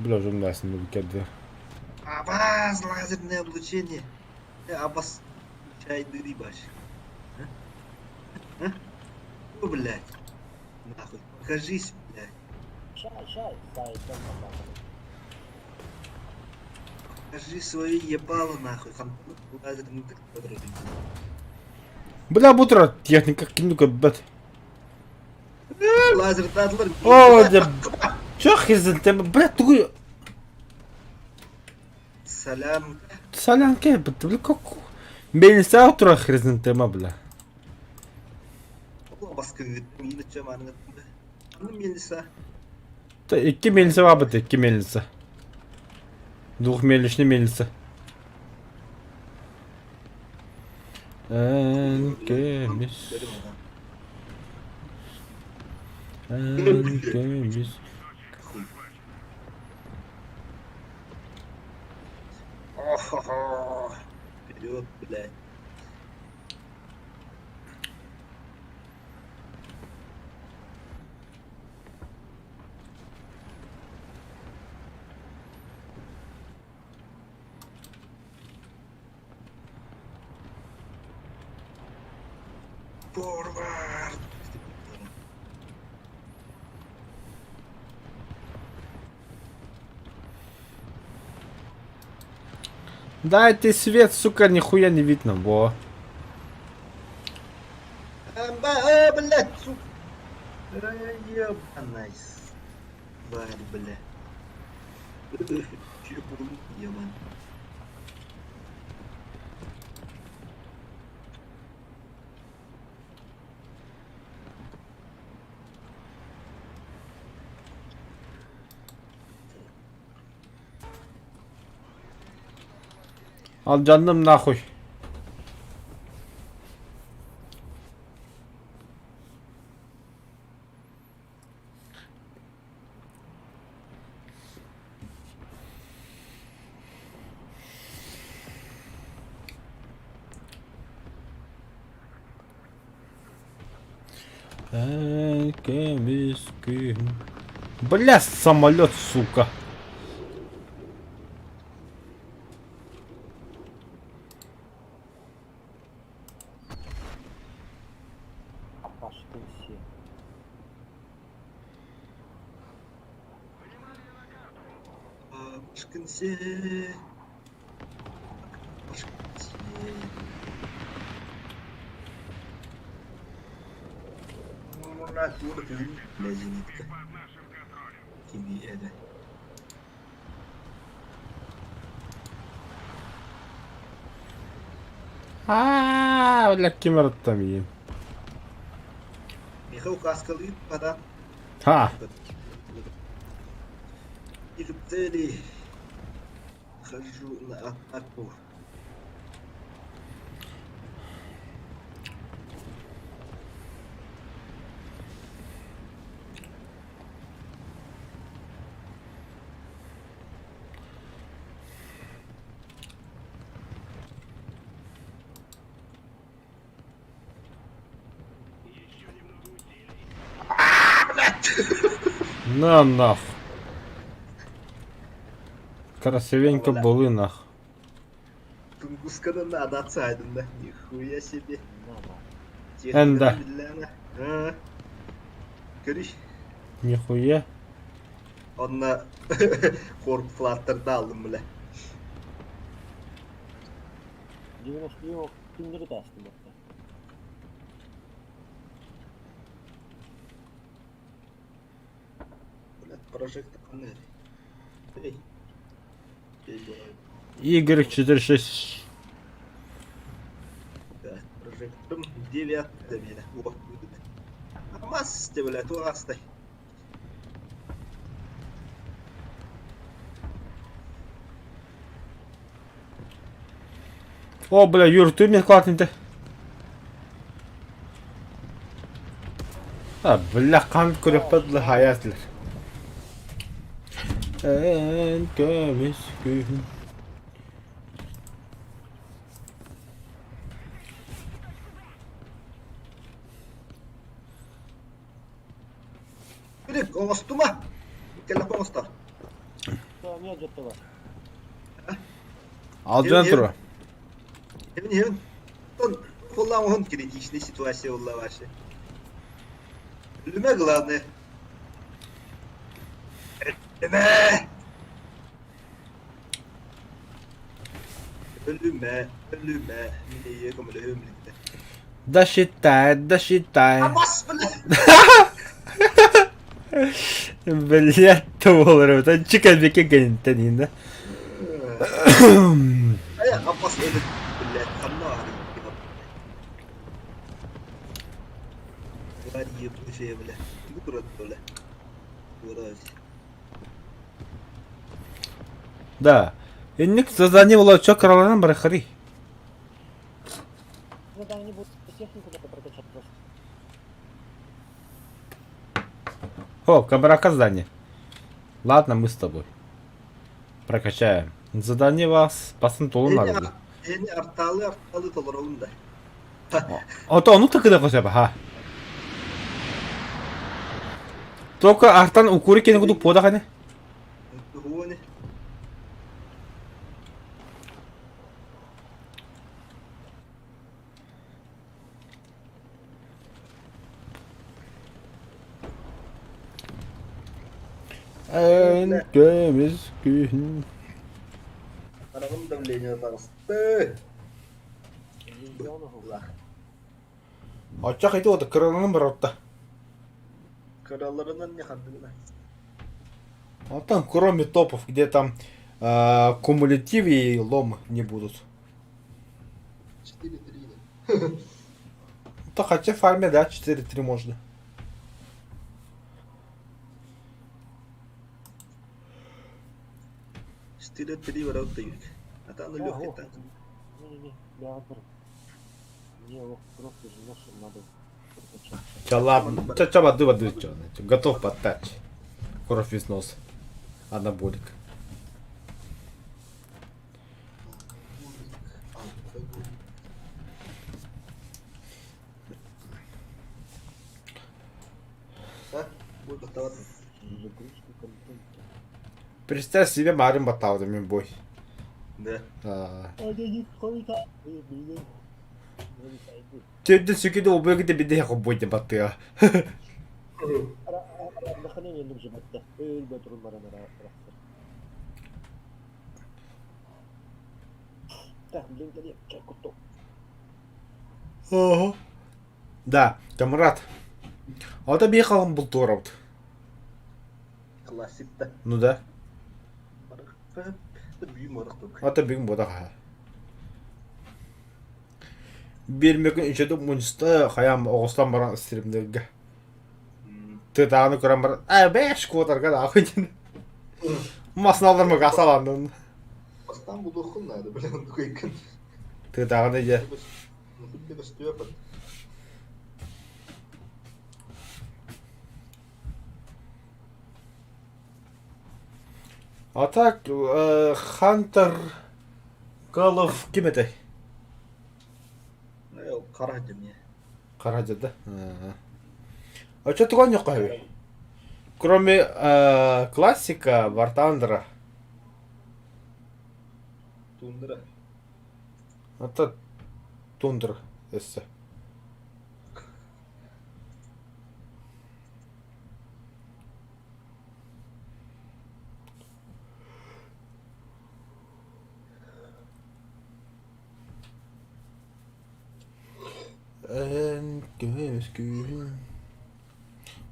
Бля, жымдайсың бұл кәді. Абаз, лазерное облучение. Абаз, чай дыри баш. Ну, блядь. Нахуй, покажись, блядь. Шай, ставит там на. Покажи свое ебало, нахуй. Лазерный так подрубить. Бля, бутра, техника кинука, бәт. Лазер татлар. О, да. Чё хизін темі, бля, тугай. Салям. Салян кәй, бәт, бля, каку. Мені сау тұра хизін темі, бля. Басқа өттім, ені чаманың өттім. Анын меліса. Iki melisi var bıdı, iki melisi. Duh melisini melisi. Enkemiz. Enkemiz. Вперед, блядь. Форвард! Дайте свет, сука, нихуя не видно, во. Блядь, сука! Ебаный. Барь, бля. Чё, ебан. Al canım нахуй. Бля, самолет, сука. Пошли все. Башкынсе. Башкынсе. Мына көрдім. Ләзинетті. Кеме еді. Бля, кемірттім. Михаил каскалы пода. Ха. И в цели хожу на атаку. На нах. Красивенько були нах. Тунгусканы надо отсайдын да. Нихуя себе. Надо. Энда. Көріш. Нихуя. Онна корпфлаттарды алдым біле. 90 yok. Kimleri de astım hatta. Блядь, прожектор қандай? Эй. Y46. Да, прожекторым 9 мені. О, мас те, блядь, уастай. О, бля, Юр, ты мне классный-то. Бля, kan көріппеді hayatlar. En kömüz gün. Блядь, оңысты ма? Келіп оңыстар. Что, нет где-то вас? Алжан тұру. Евін. Он қолдан оң критичный ситуация олла ваши. Үліме главное. Үліме! Үліме. Міне егім үлімлікті. Досчитай. Амас, блядь! Блядь, толыры. Та чекай беке генттен енді. Ая, амас өліп, блядь, қанна ағыры. Var yıplı şey bile. Bu kurad böyle. Burası. Да. Инник задание было чё краладан барахари. Когда они будут технику надо прокачать просто. О, камерака задание. Ладно, мы с тобой. Прокачаем. Задание вас пасын толун надо. Eni artalı dolar oğlum da. Ото, ну так и да хотя бы, ха. Только артан укури кені куду пода хане. Bu ne? En kömüz gün. Arabam давление bastı. Allah. Açak eti oda kralanın bir otta. Krallarından ne kadın? А там, кроме топов, где там кумулятив и лом не будут. 4-3 да. То хотя в армии, да, 4-3 можно. Четыре три ворота. А там легкий так. Не-не-не, Леандр. Мне его просто жена, что надо прокачаться. Че, ладно. Че, воды, че. Готов подтать. Кровь из носа. Анаболик. А? Будет оставаться. Загрузка контента. Представь себе Марио Батаудами бой. Да. Тедді сөкеді обойгіде біде яқы бойды баттыға. Нахане не нужно бата. Ölme durumlarına rahatsız. Так, блин, где чайку-то? Ага. Да, камрад. Ата бей қалым бұл туырауды. Классик-то. Ну да. Это büyük marık только. Ата бейін бодаға. Бермекін үшеді мұнысты қаям оғыстан баран істерімдегі. Тытағыны көрен баран. Бәш қуатарға да ақыден. Масын алдырма қасаландың. Бастан бұл оқын надо, блин, он такой кін. Тытағыны е. Ну, хоть где-то стёпан. А так, Хантер Калов кім еді? Ну, я қара деме. Қара деді. А что туған жоқ қой? Кроме классика, Вартандра. Тундра. Это Тундра. Эссе.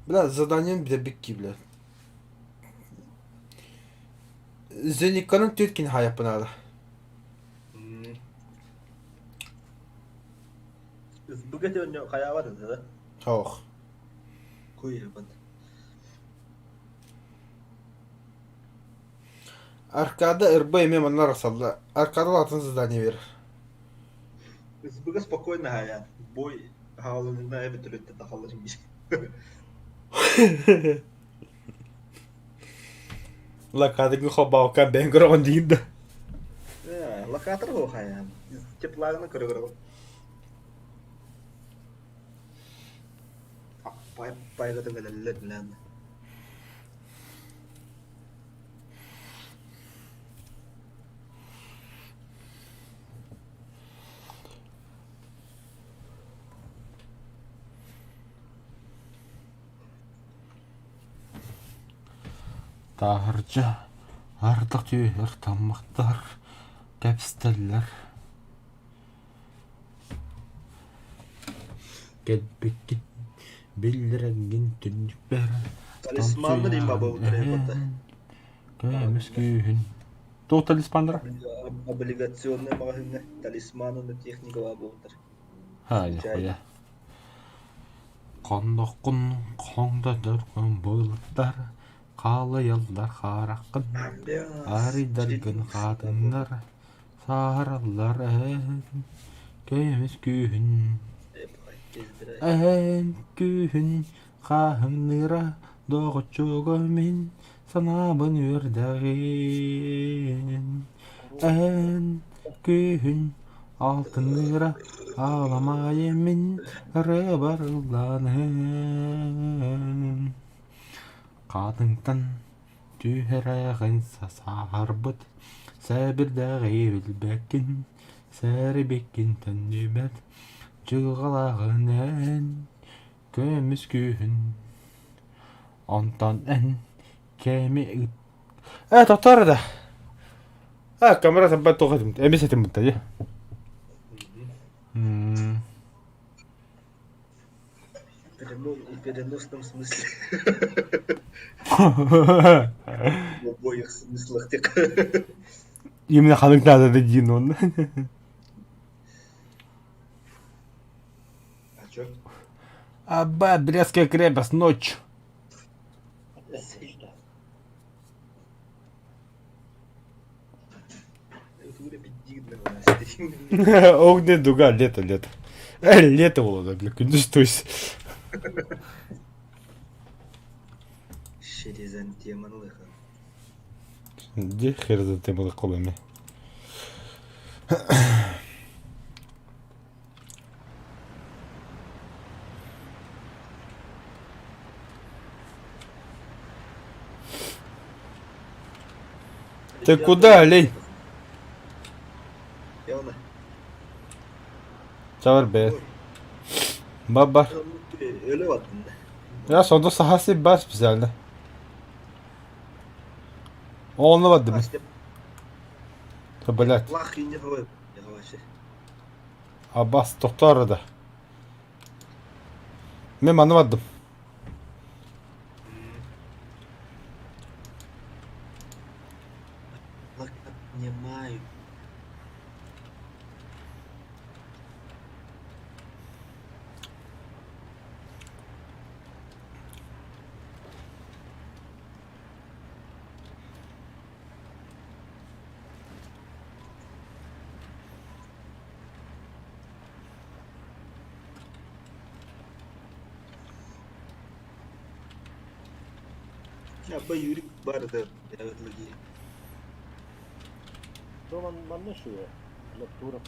Бля, заданием бля бикки, бля. Зениканın Türk'ün hayapın adı. Бүгін де өнне қая бар еді, да? Хауқ. Көй ебін. Arkada РБ имем она рассадла. Arkada атын задание вер. Бүгін спокойно хая. Бой хағалынына әбі түретті тақалырым бейші. Лакадыгы хобаука бенгрон дейді. Локатор ғой хая. Теплағына көрі көрі ғой. Пайғытың әлілер біләні. Тағыржа, ардық түйелер, тамақтар, кәпістерлер. Кәдбеккен, белдірәнген түндікбер. Талисманды дейм ба бұл тұрайбаты. Кәміс күйін. Тұл талисмандыр? Облигационный мағынны талисманын техника ба бұл тұр. Ха, нихуя. Қондық құн, қоңда дөркөн бойлықтар. Қалы елдар қарақын, аридалгын қатындар, саралар көміз күйін. Күйін қағынныра доғы чөгімен санабын өрдәғен. Күйін алтынныра аламайымен рыбарыланын. Қадыңтан түйірәғін сасарбыт, сәбірдәғи білбәкін, сәрі бекін тәннебәт, жүғалағын ән, көміз күйін, онтан ән, кәме үт. Тоқтар да. Камера сәббәт тоғадым. Әмес әтім бұтта, е? В переносном смысле. В обоих смыслах тек. Именно ханық надо один он. А чё? Аба, Брестская крепость, ночь. Это уже бедигно у нас. Огне дуга, лето, лето. Лето было, бля, күндүз туйс. Şerizen теманлыха. Де хер за темалы колами. Ты куда, олень? Явно. Çağır be. Baba. Öyle baktın da. Ya sonunda sahası bas güzeldi. O anlamadım. İşte Блять. lak ince hava yavaş. Abbas doktor aradı. Ben anlamadım. Lak понимаю. Абба Юрик бар да ягодлыги. Что он манышує? Для тура.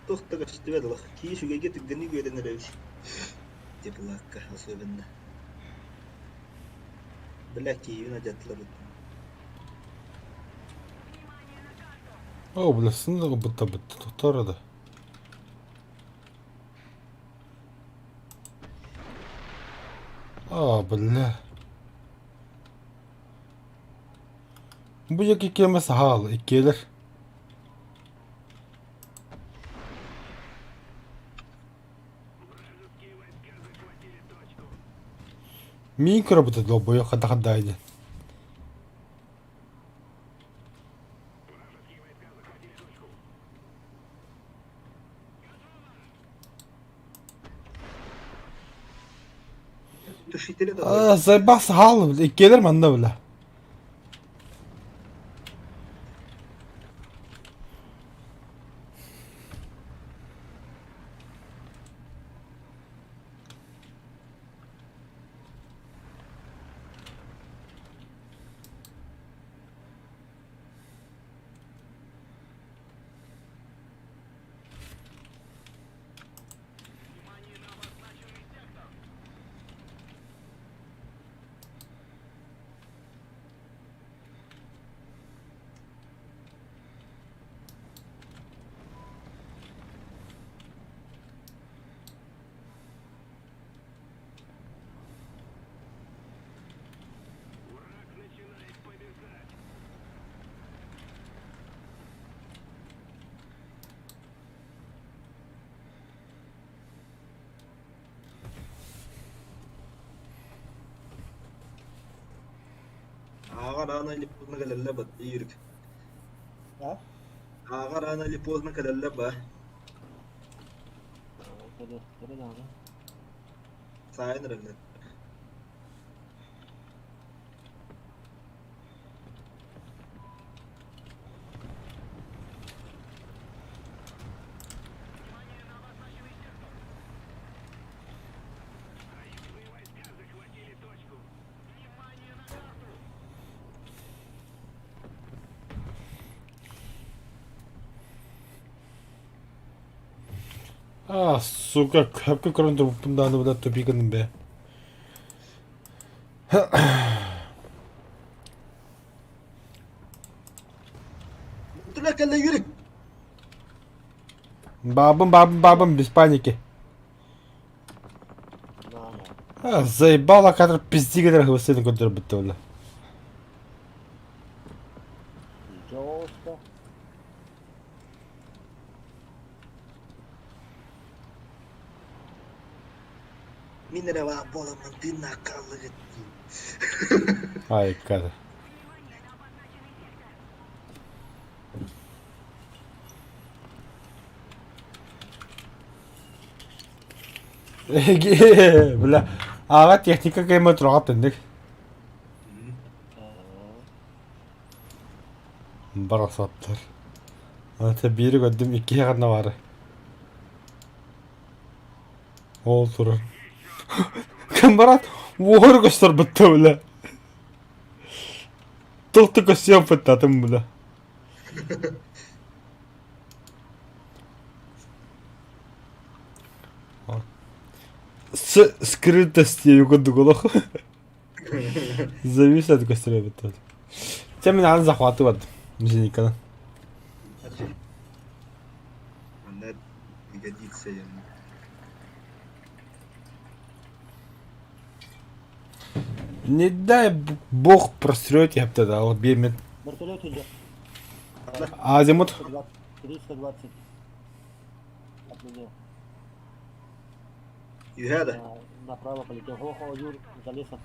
Тоқтаға шытып еді лақ. Кейі шуға кетіп гіні көрінер әуш. Деп лаққа особенно. Біля кейін ажатылар өтті. О, бля, сынды быта doktor aradı. Aa, bля. Bu yak iki yemesi hal. İki gelir. Mikro bu da долбоёб хада-хадайdı. Тушителі де Aa, zaybas hal. İki gelir mi anda bля? Ағар ана или поздно кәләлі ба, Юрик. А? Ағар ана или поздно кәләлі ба. Tere abi. Сайын рәлі. Ah, suka hep kırındı bundan da bu da topikinin be. Tülə kəllə Юрик. Бабам, без паники. Нана. А, заебало, который пизди, который хвостын, который бытовля. Жестко. Минере ва боламын дына қалығы. Ай, када. Бля, ага техника кайма тұрға тіндік. Барасаттар. Ата бири көддüm ikkiye гана бары. Ол турur. Кім барат? Оғыр көстер бітті біле. Тұқты көстер бітті атым біле. Скрытости югоду голох. Завис от костра бітті. Це мене ан захватывать. Зеникана. Она пригодится ему. Не дай бог прострет я тогда, вот бемет. Вертолет идет. А азимут? 320. Отлетел. И гада, Направо полетел. Ого, Юр, за лесом.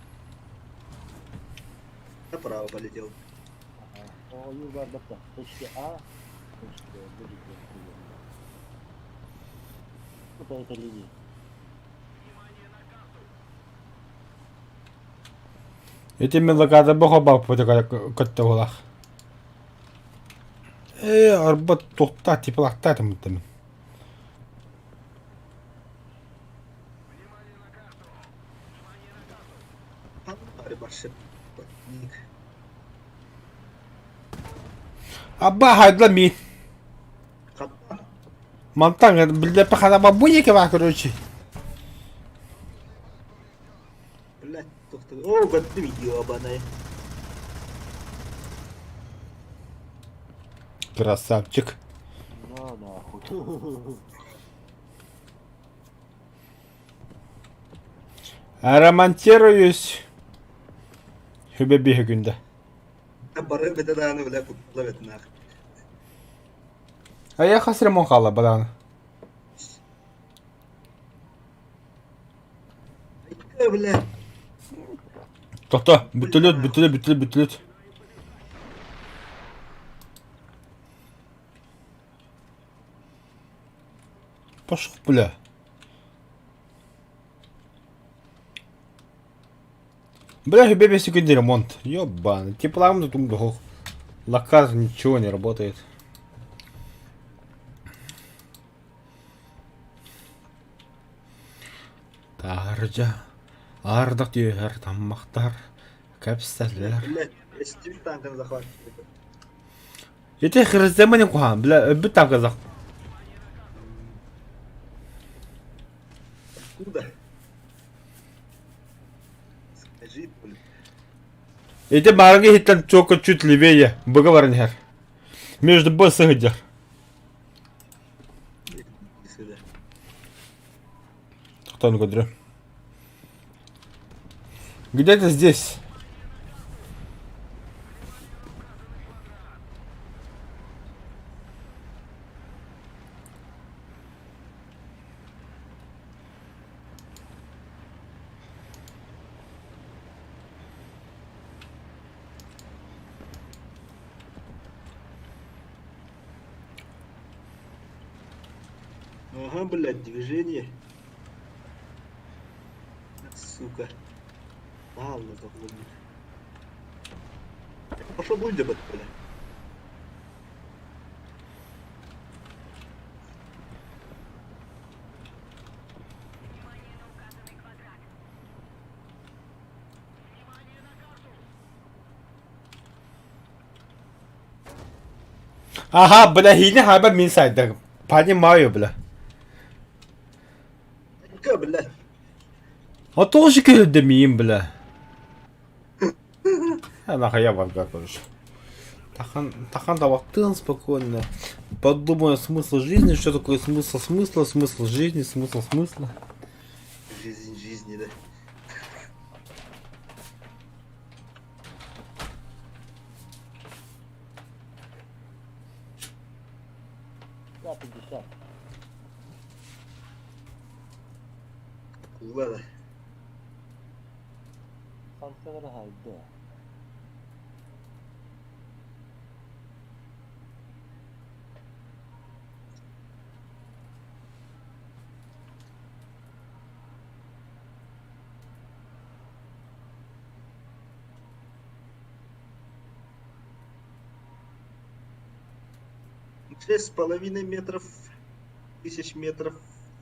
направо полетел. Ага. О, Юр, барбатта. Точки А. Точки Б. Будет примерно. Ну, по этой линии. Эти мелокады бога бак потекали көтті олақ. Арбат тоқта типалақта атымыттымын. Рыбашек. Ник. Абба хайдла ми. Хатан. Мантан, блядь, пахана бабуники ва, короче. Блять, тухты. О, гадны ебаная. Красавчик. Ну, нахуй. Ремонтируюсь. Hübebihi günde. Бары беданы, бля, куплавят нах. А я хас ремонт қала, баданы. Бля. Тоқта, бүтілет. Пошел, бля. Бля, Хюбеби секунды ремонт. Ёбаный. Теплом тут дух. Лаказ ничего не работает. Таржа. Ардық түйер, таммақтар. Кәпсәлер. Блять, я с тебе танком захватываю. Ете хрыземани кухан, бля, өбіт там казақ. Откуда? Скажи, блин. Ете баранги хиттен чока чуть левее. Бога варнихер. Между боссы гидер. Иди сюда. Кто он годрю? Где-то здесь. Ага, блядь, движение. Сука. Ладно, заглубни. Пошел будет, бля. Ага, бля, хили хаба минсайда. Понимаю, бля. Ка, блядь. А тоже демиим, бля. Я нахуй я ванга, короче. Тахан давактын спокойно. Подумаю смысл жизни, что такое смысл жизни, смысла. Жизнь жизни, да. Да, 50. Ладно. Санкцияға хайды. 6,5 метров, 1000 метров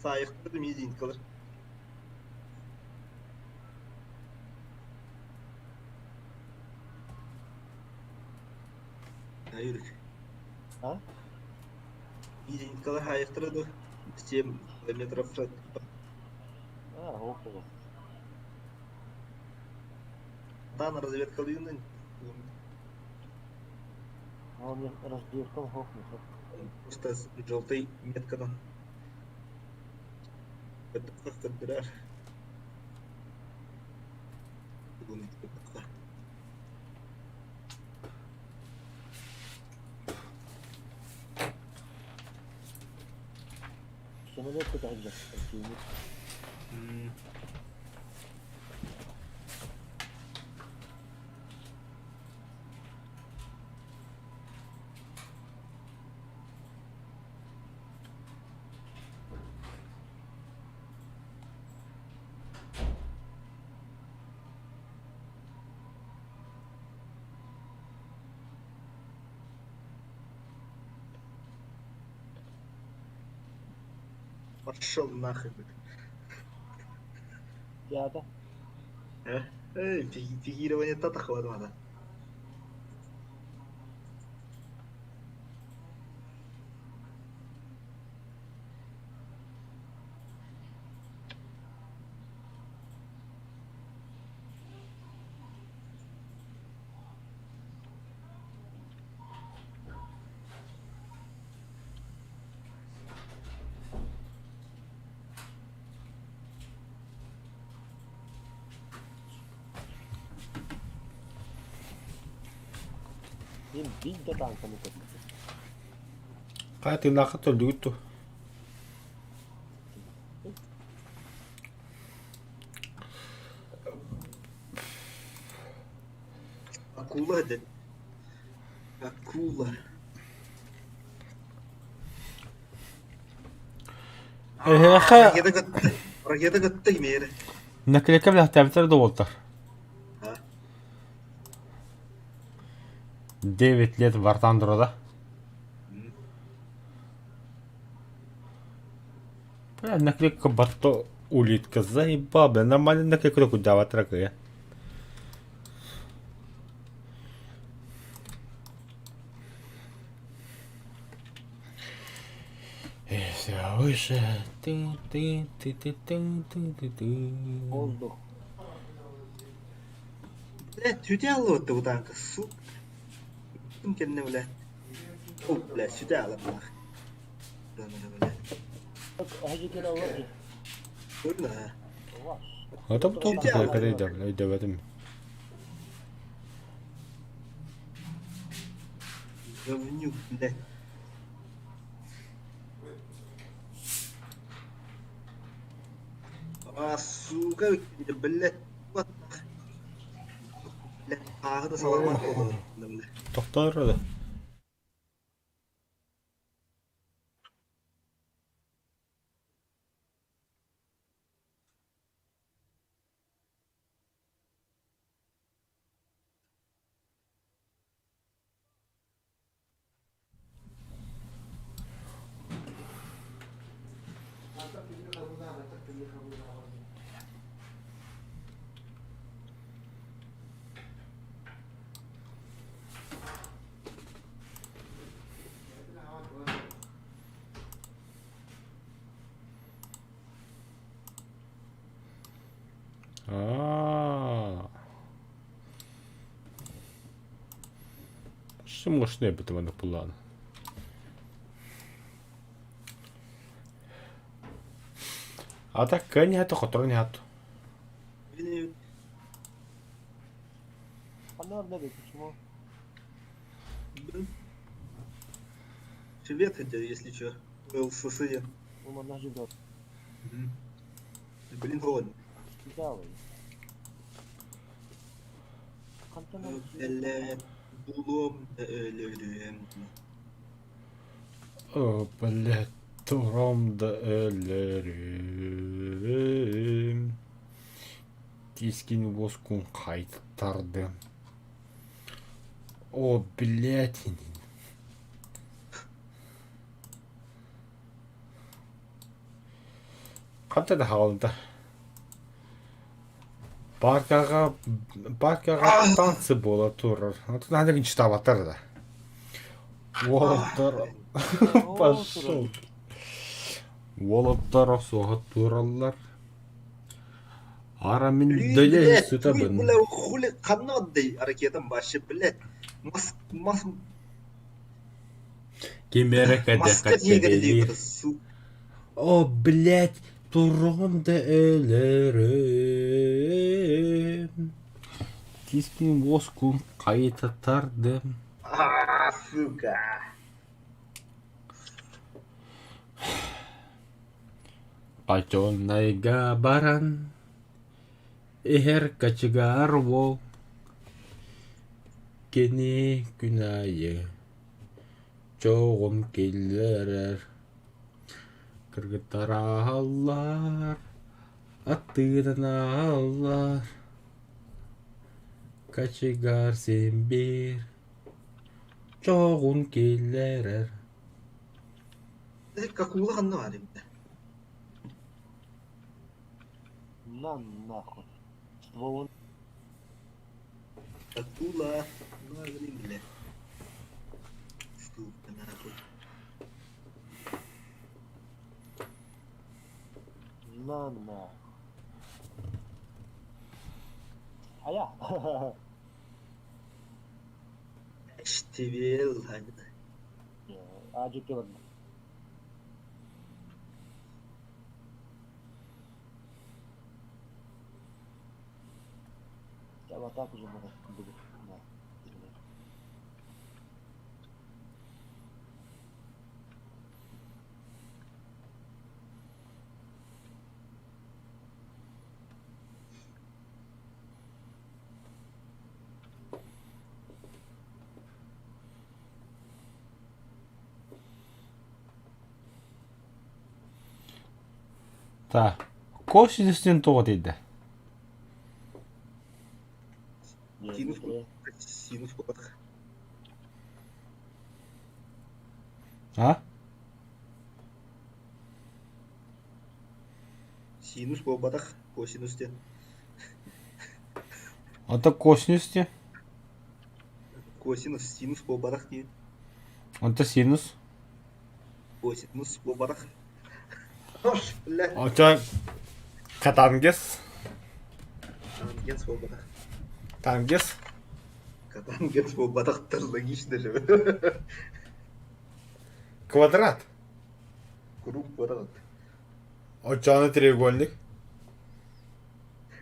сайықтыр мезейін қалыр. Юрик. А? Мезейін қалыр хайықтыр еді. 7 километров. А, около. Там разведка длинная. А он мне раздевком хохнет. Просто с желтой меткадан. Это как-то драж. Самолет такой же. Пошел нахуй. Я-то. Фигирование тата хватало. Им бить до танка не только. Kai ты нахуй то люту. Акула, да? Акула. Ракета готовы меры. Наклейка автомобиль доллар. А? 9 лет в Артандрода. Бля, наклейка бато улитка. Заебал, бля. Нормально наклейку такую давать, дорогая. И все выше. Воздух. Блядь, сюда лот у танка, сука. Ммkin, блядь. О, блядь, сюда лот, нахуй. Блядь. Так, а где кидал лодки? Понял? Ваш. А там кто такой, когда иди в этом. Говнюк, блядь. А, сука, блядь. Вот. Блядь, это саламат oldu. Блядь. Тоқтар еді. Що можна бути мене план? А так кенігато, хоторнігато. Блин, А надо ли, почему? блин. Привет, хотя, если чё. ЛССР. Ну, она живет. Блин, голодный. Кидал ее. Антонов. Блядь, булом да ölürüm. О, блядь, турамда ölürüm. Keskin воскун қайтарды. О, блядь. Қандай да қалды. Паркаға танцы бола тұрыр. Атын әдегін штаб атар да. Уолаттар пошел. Уолаттар соға туралар. Ара мен дөйе сүті бұн. Бля, хули қанаддай ракетам башы, блядь. Кемерек Маска негр дейбір, су. О, блядь, тұрғымды өлерім. Тискін воскун қайта тардым. Сука. Қачонайға баран, эхер качыгар бол. Кені күнайы, жоғын келерер. Кыргыттар аллар, аттыдан аллар. Качыгар сен бер, жоғын келерер. Какула қанна бар емді. На нахуй. Стволын. Какула. Ну, блин, бля. Сука, нахуй. На нахуй. А я? Эштебел, ханна. Acık var. Я вот так уже буду. Да. Та, косинустен тоғы дейді. Синус болбадық. А? Синус болбадық, косинустен. Ата косинусте? Косинус, синус болбадық дейін. Ата синус? Косинус болбадық. Хош, бля. Ата катангес? Тангенс болбадық. Тангес? Катангенс болбадық, логично же. Квадрат? Круг болбадық. Очаны треугольник?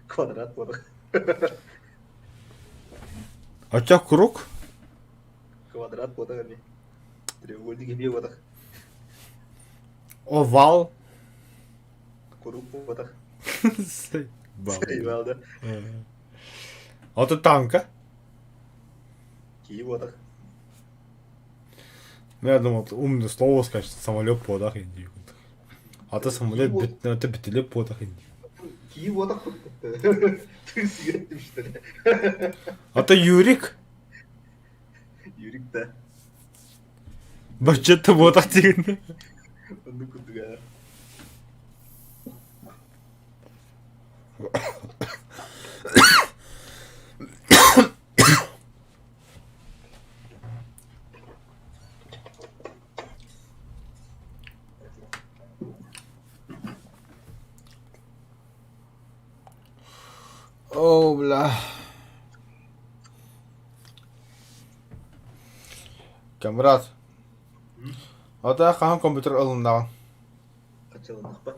Квадрат болбадық. Оча круг? Квадрат болбадық әме. Треугольник әме болбадық. Овал? Круг болбадық. Сейбал. Сейбалды. Ата танка? Кей болбадық. Я думал, умное слово скажет, самолет подах инди. Ата самолет это бітілеп подах инди. Кей болбадық. Ты сүйеттім, что ли? Ата Юрик? Юрик, да. Бачетті подах деген. Онды күндігі. О, бля. Камрат. Ата қахан компьютер алындаған? Қачаландық па?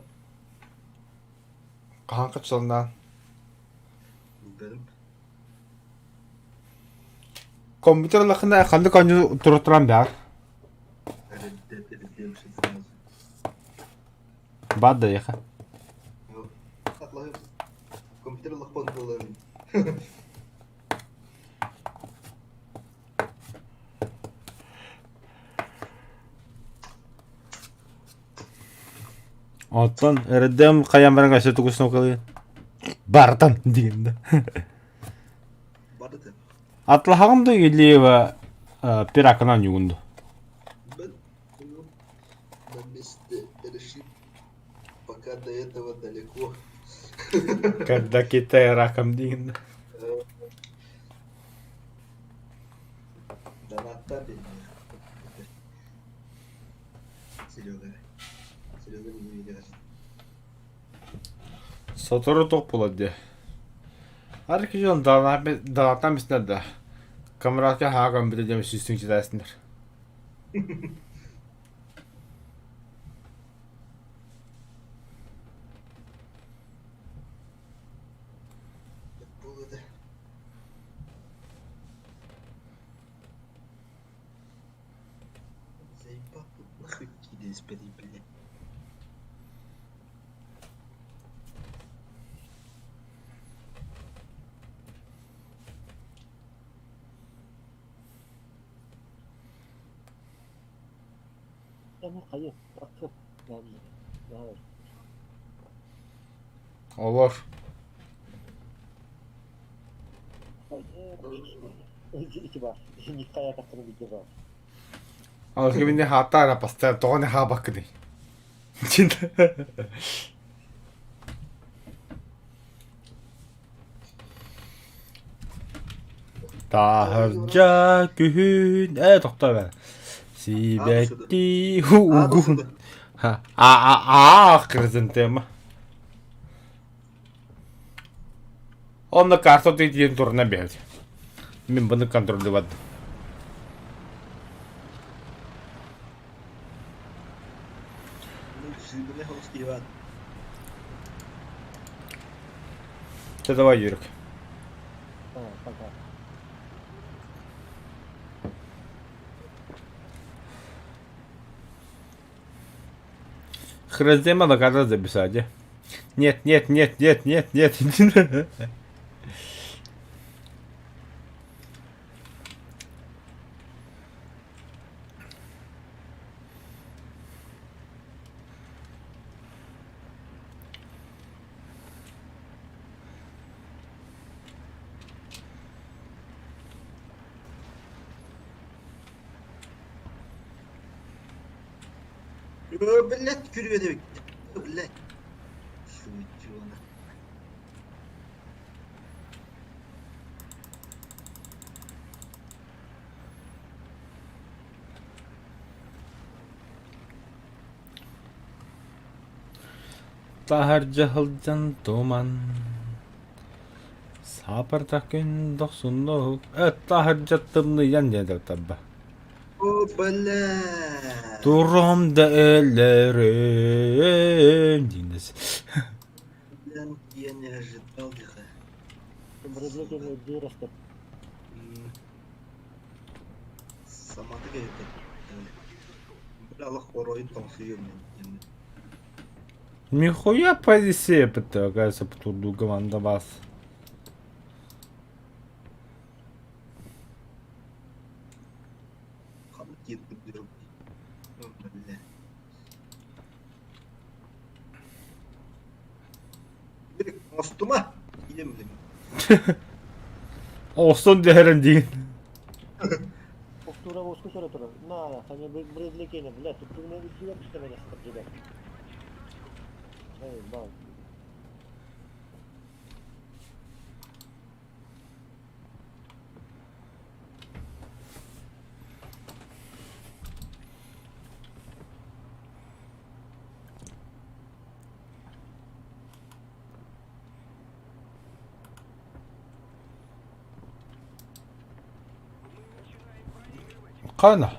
Қахан қачалындаған? Білдім. Компьютер лақында қанды көңі тұры тұран бәр? Әрелдем шетсіңіз. Бады еқа. Атлағым. Компьютер лақпан боларын. Оттан әредем қаян баранға сөті көсін оқылы. Бартан дегенді. Барды. Атлағымды елеуі пиракынан югунду. Мен на месте решил пока до этого далеко. Когда Китай раком дейін. Донаттар деймін. Серега. Серега не видел. Сотыры тоқ болады де. Арки жон дағаттан бісінер да. Камератқа хағам біді демі сүстің жидайсыңдар. Болды. Заебал, нахуй кидаюсь, блядь. Ama hayır. Bakın. Yani. Evet. Олар. İki var. Nikaya takılı bir var. Ал кемінде хатара постоянно тоғаны ха бақы дей. Тахыржа күхін. Тоқта бәр. Сибетти хугун. Ақырзын тема. Онда карта дейін турына бәді. Мен бұны контролді бадым. Сүйбіне хош дейбад. Давай, Юрик. Ha, fakat. Храздема на карта записать. Нет. Блядь, күргені блядь. Шучуна. Тахар жахылжан туман. Сапарда күн доқсунлық. Тахар жаттымны ян табба. О, блядь. Турамда эллерин дейміз. Блин, я не ожидал диха. Привлечение директор. Саматы келді. Бля, хоройын тоңсүйем мен. Нихуя позиция бітті, оказывается, по турду команда бас. Қаны кет күндерім. Бля. Берек, мостыма? Келем білем. Olsun derim deyin. Oktura bozku sonra durur. Na, hani привлечение, блядь, тут ты не видел, что меня стреляет. Эй, бал. Қана.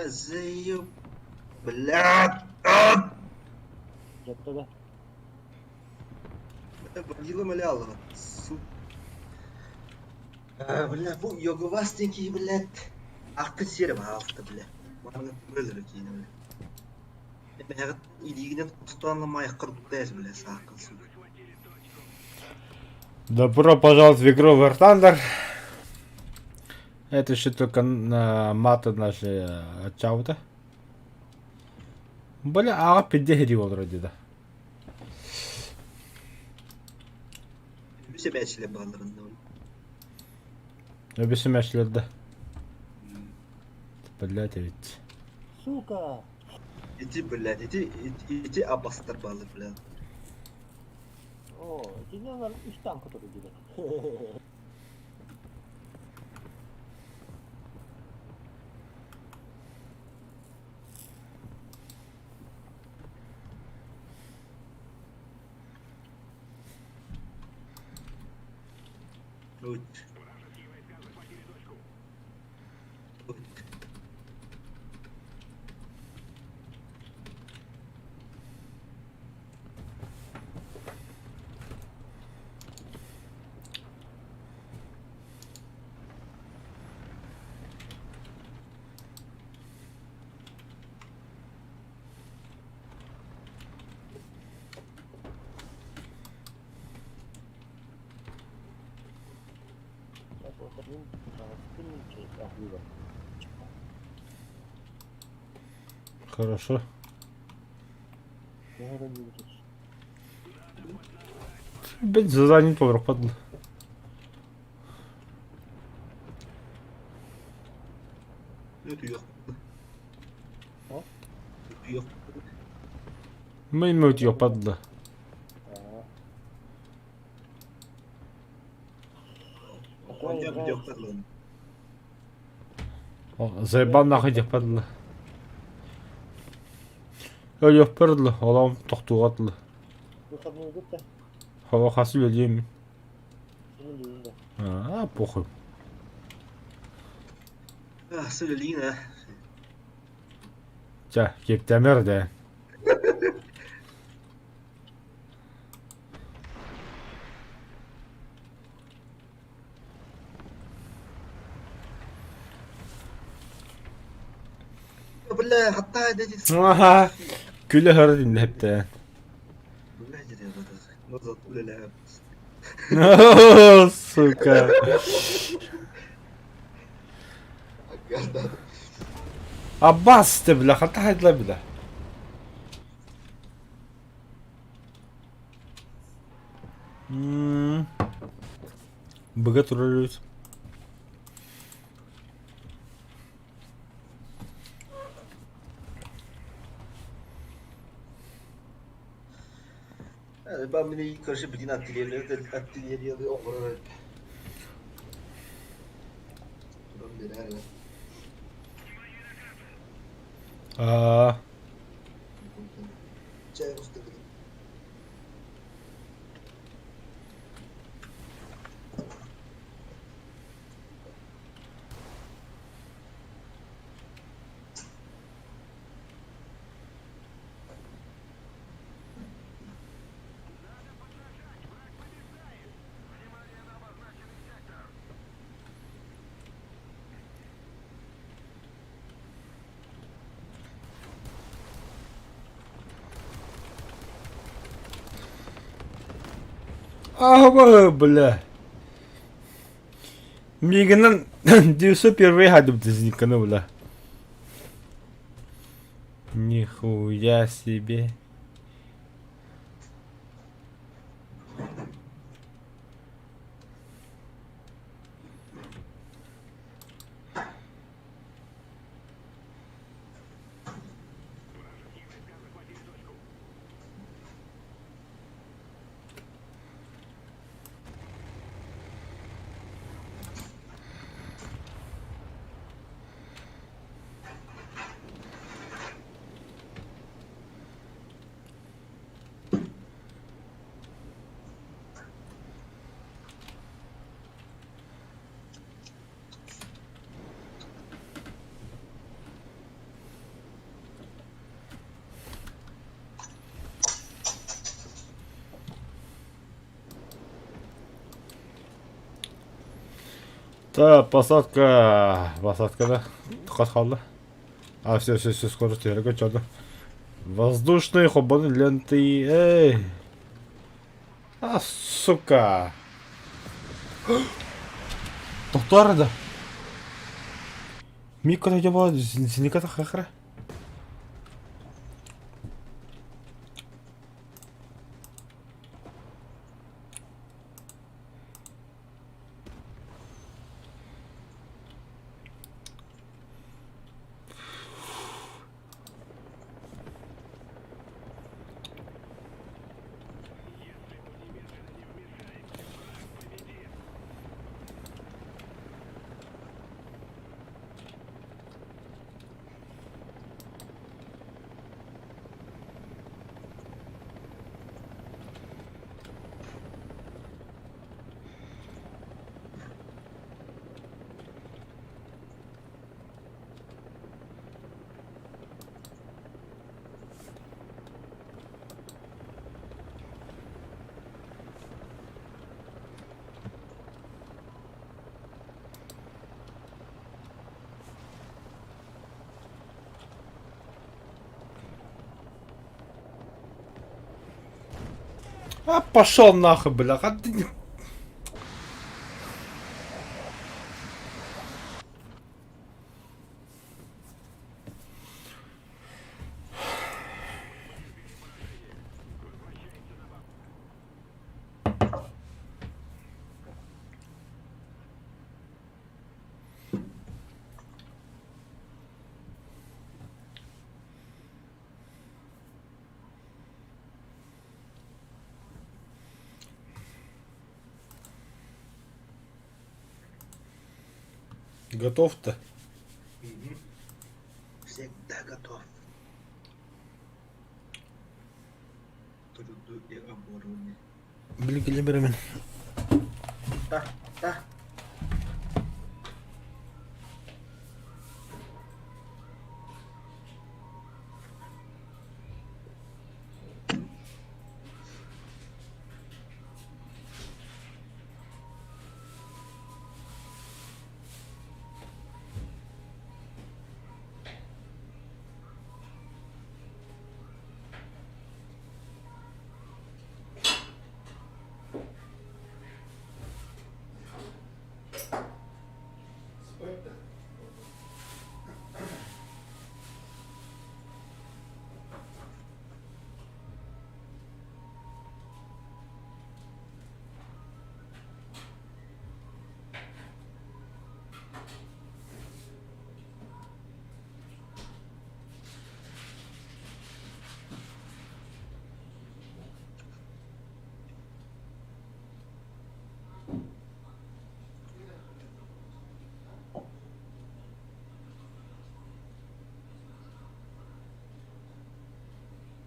Заеб. Блядь. Жапты да. Водила маляла. Сука. Бля, bu yogovastенький, блядь. Ақы серім алды, бля. Маңы өлірі кейіні, бля. Мәғіт илигінен құстанымай қырдайыз, бля, сақын сука. Добро пожаловать в игру War Thunder. Это еще только маты наши чаута. Бля, аға педдегири вроде да. Өсе бәшілер бағаларында. Öbüsü meşlerde. Блять, ведь. Сука! Иди, блядь, иди обострбалы, блядь. О, динозавр üstten kutudu gibi. Уть. Уть. Сейчас вот один спинничек ахливо. Хорошо. Nereden yürütür? Блять, занят поверх падла. Ötüyor. Ha? Ötüyor. Меймут ее падла. Такая Onca игра, video kazandım. Заебал нахуй этих падла. Öyle падла, алам тоқтуғатлы. выходной идут да? Хава хасыл өлеймін. Senin düğünde. Похуй. Ah, söyleyin ha. Жа, кептемер де. Bля, hatta edeceğiz. Аха. Күлі хыр динді хепті. Bля, gidiyor da. Назад, бля. Сука. Гадал. Аббас ты, бля, хата хайдла, бля. Бога туралюсь. Ben beni ilk karşı bütün atölyeleri okurarak. Durum bir her yer. Çay usta bir. Бля. Миганан 91 хадым тізникіні, бля. Нихуя себе. Да, посадка. Посадкада. Тоқат қалды. Все, скорость ерігі чады. Воздушные хобаны ленты. Эй. Сука. Тоқтар да. Микро жаба зіниката қақыра. А пошел нахуй, бля. А ты... Готов-то? Всегда готов. Труду и обороне. Блин, Калибермен. Да, да.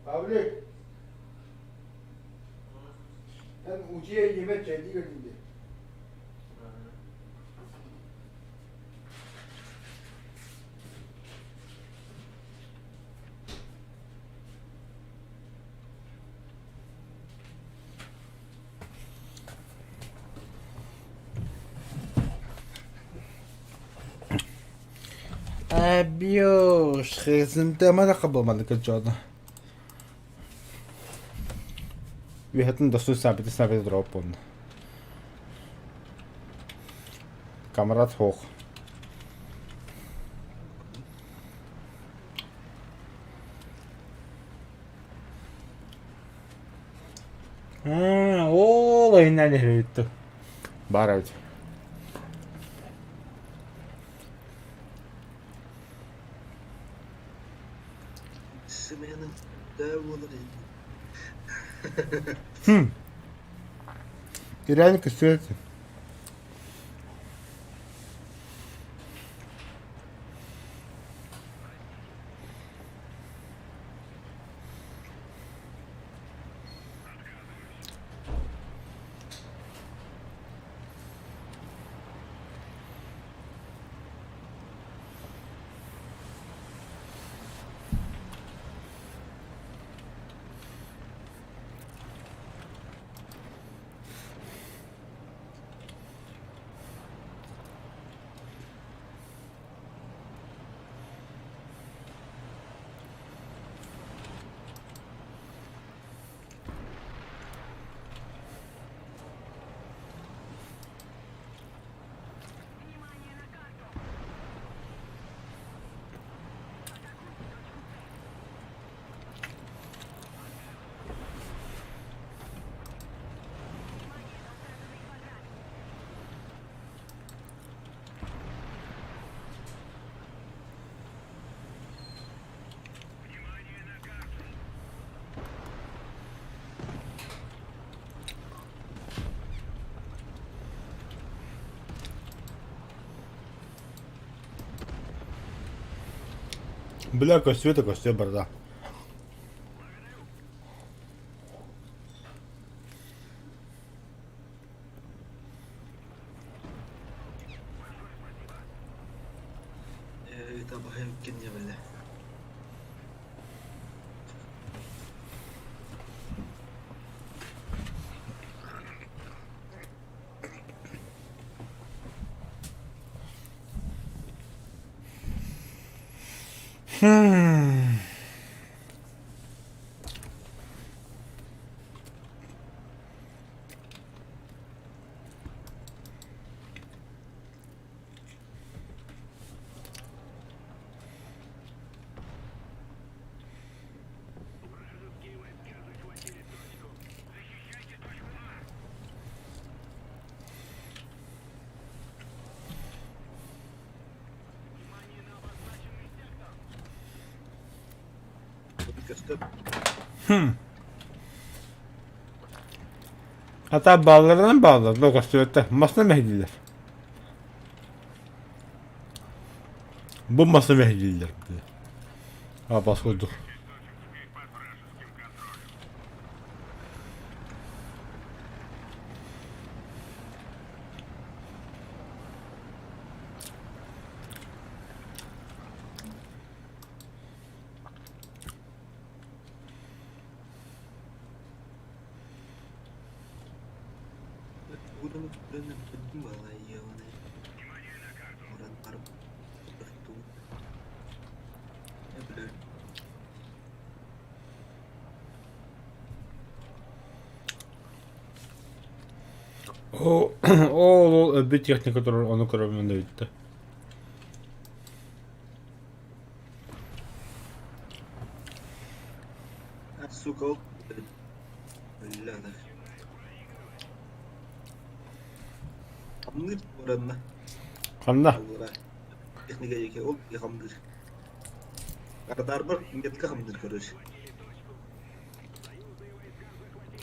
Pavlik. Sen ucuya yemek yedi gelindi. Abios, خزنت ما تقبل مالك الجودة. Wir hätten das zusammen wieder drauf und Kamerad hoch. Ой, не это. Барать. Смены. Да, вон И реально костюмы. Бля, костюм это костюм борда. Это бахаем кине, бля. göster. Hatta bağlarına mı bağlar? Logo söylete. Masna mehdiler. Bu masa mehdiler. Ha bas koyduk. Buranın bildim vallahi ya onu. Oran arıp bıraktı. Ne bileyim. O o bir техник, который он укравмен видите. Ha, su kal. Öyle de. Hamdır oranına. Kanna. Allah'a. Teknik yeke ol hamdır. Kadar var ingetka hamdır görür.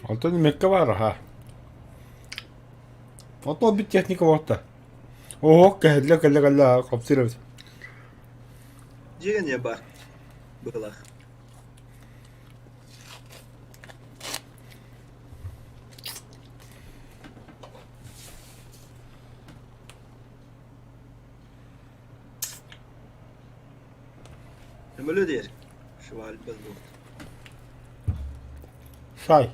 Алтын мекка var ha. Ото bir техника вот та. Ого, кәллә каптырып. Jegen ya bar. Bırak. Öyle der. Şöval bezok. Say.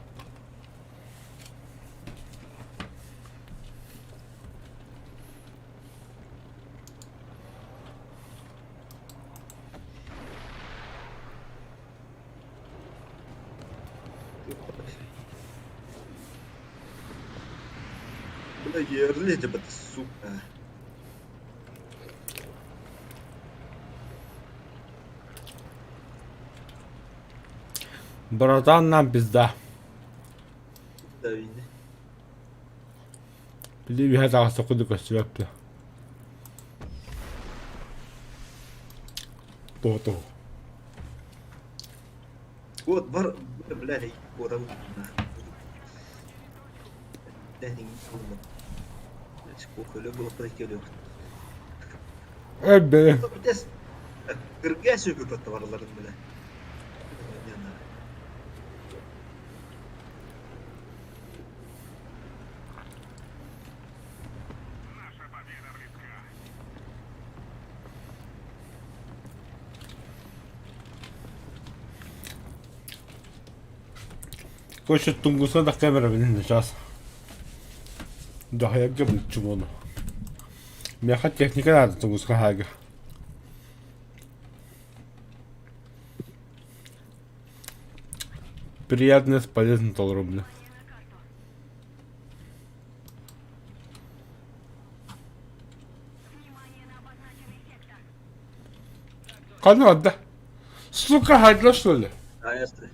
Bu da yerli de bat suka. Братан нам пизда. Da yine. Били bir hata sokuduk sürekli. То. Вот бар блядь, орал. Дәнин булма. Спокойно было прикелю. Эбе. Битес. Кырга сөкүп товарларын беле. Koşu tungusuna da kamera benim сейчас. Да, я гибну чему-то. Мне хоть техника надо, тунгуска хага. Приятно, полезно, толрубно. Канал, да? Сука, хайдла, что ли? А ясно.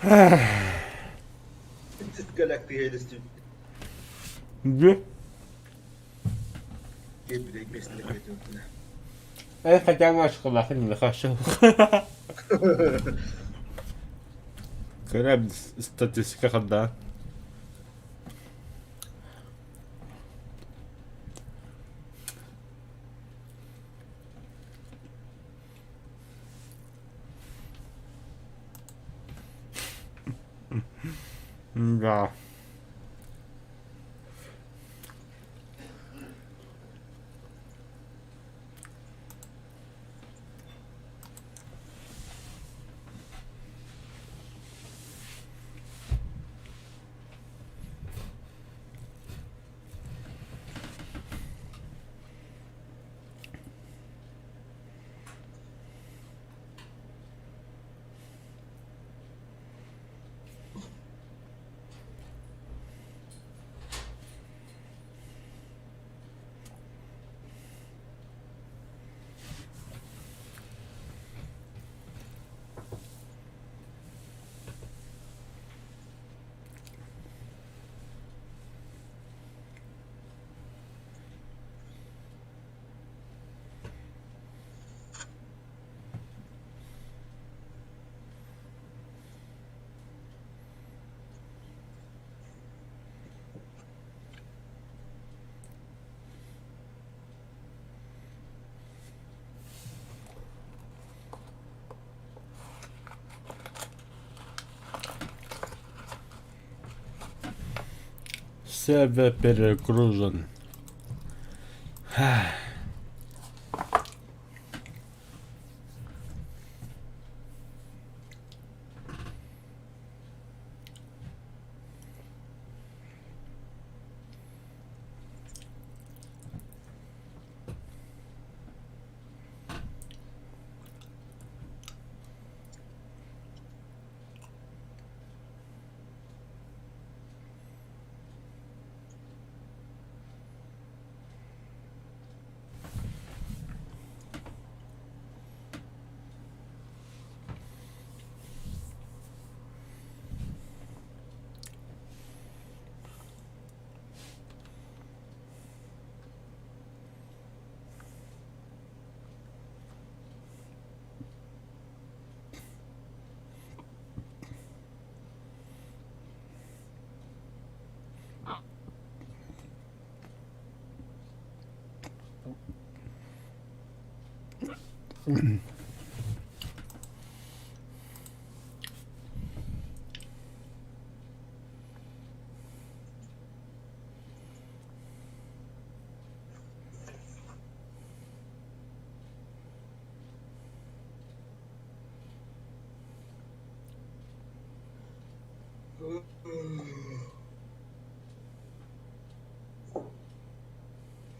Этот галактика елестим. Ne? Gel mesleğe gidiyorum. Хотя наш нахрен не хочу. Корабль статистика хода. Да. Себе перегружен.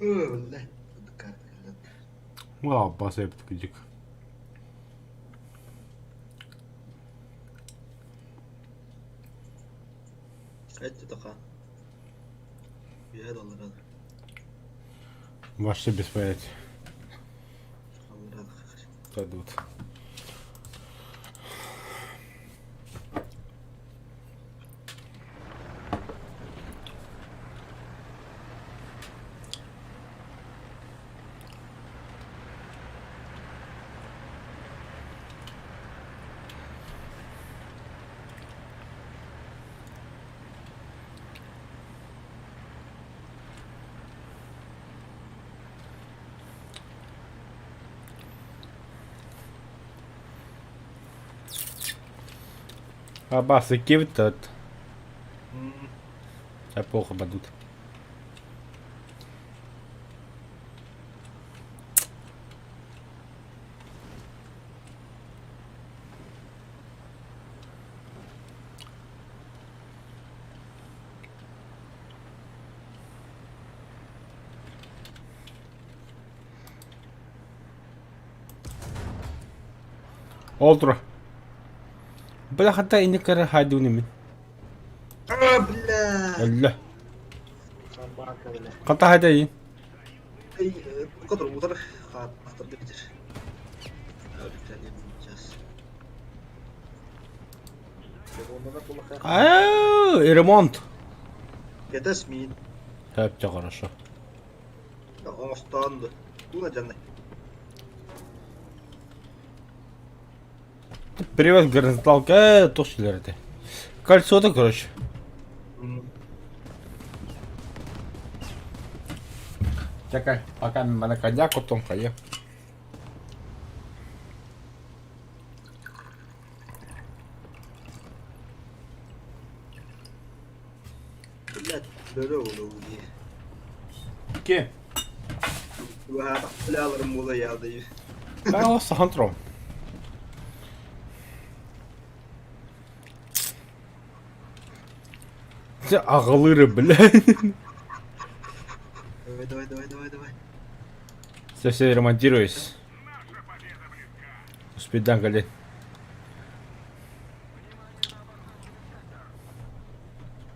والله ذكرت. Basayıp gıcık. Эти только. Я дал рад. Вообще без понятия. Рад. Кладут. Абасы кивтат. А плохо будут. Олтро. Бля, хата и не кара хайду не мин. بلا الله. Собака, бля. Хата хайда и. اي قدر مطر خاطر دكتور بالتالي ممتاز. Его Она плохая. Ремонт. Это СМИ. Hep хорошо. Он станд. Куда джанны? Привет, горизонталка. Точно это. Кольцо-то, короче. Чекай, пока мене коньяк тонко є. Блядь, здорово, лоуи. Ки? Ваа, плялар мула яды. Та о, сахантром. Це агалири, блядь. Давай. Все ремонтируюсь. Успедан, блядь.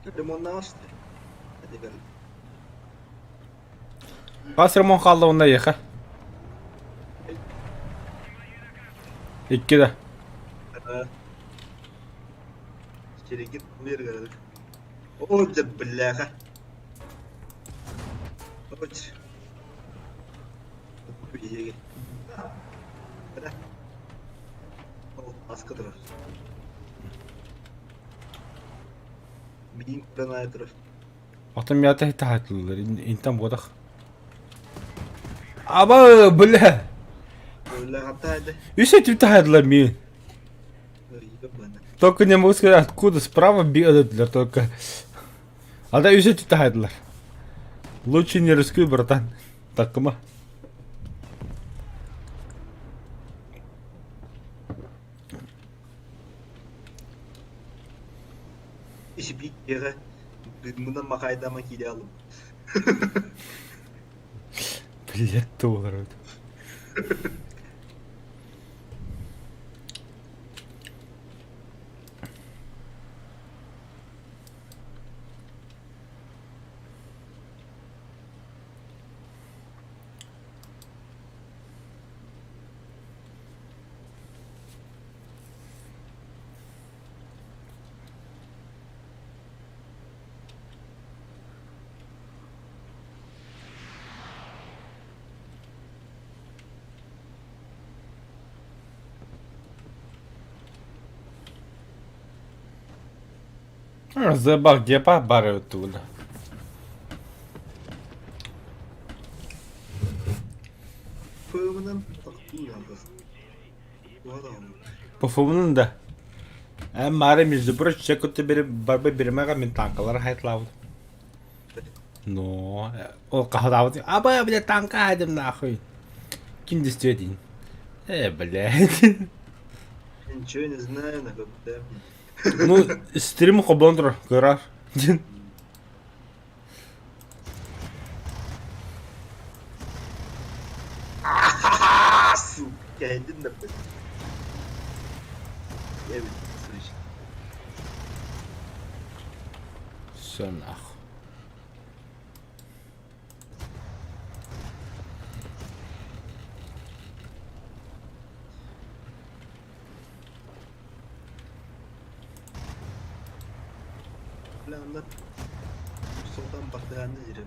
Ремонт на что? Теперь. Бас ремонт қалды онда еха. İkide. İçeri git bir kadar. O da billaha. Oç. İyi. Bırak. O askı durur. Bin pranaya durur. Atım ya tehdit ettiler. İntan bodak. Aba bля. Öyle hataydı. Еще теhdit ettiler mi? İyi bana. Только не могу сказать, откуда справа бегают, только. А да еще теhdit ettiler. Лучше не рискуй, братан. Так, кому? İşi bir kere bundan makaydama gidelim. Блять, долларов. Забах, где бары оттуда. Fırının taktığı yalnız. Bu adam. По фумнун да. Маре между прочим, чекоты барбы бермега мен танкалар хайтлауд. Но, о кахдауд. Аба, блядь, танка айдем нахуй. Ким действительно. Блядь. Ничего не знаю, на когда. Ну, стрим хоблондр, гора. Сука, kendin de böyle. Evet, süreç. Все нахуй. Planlar soldan baktığında yeri.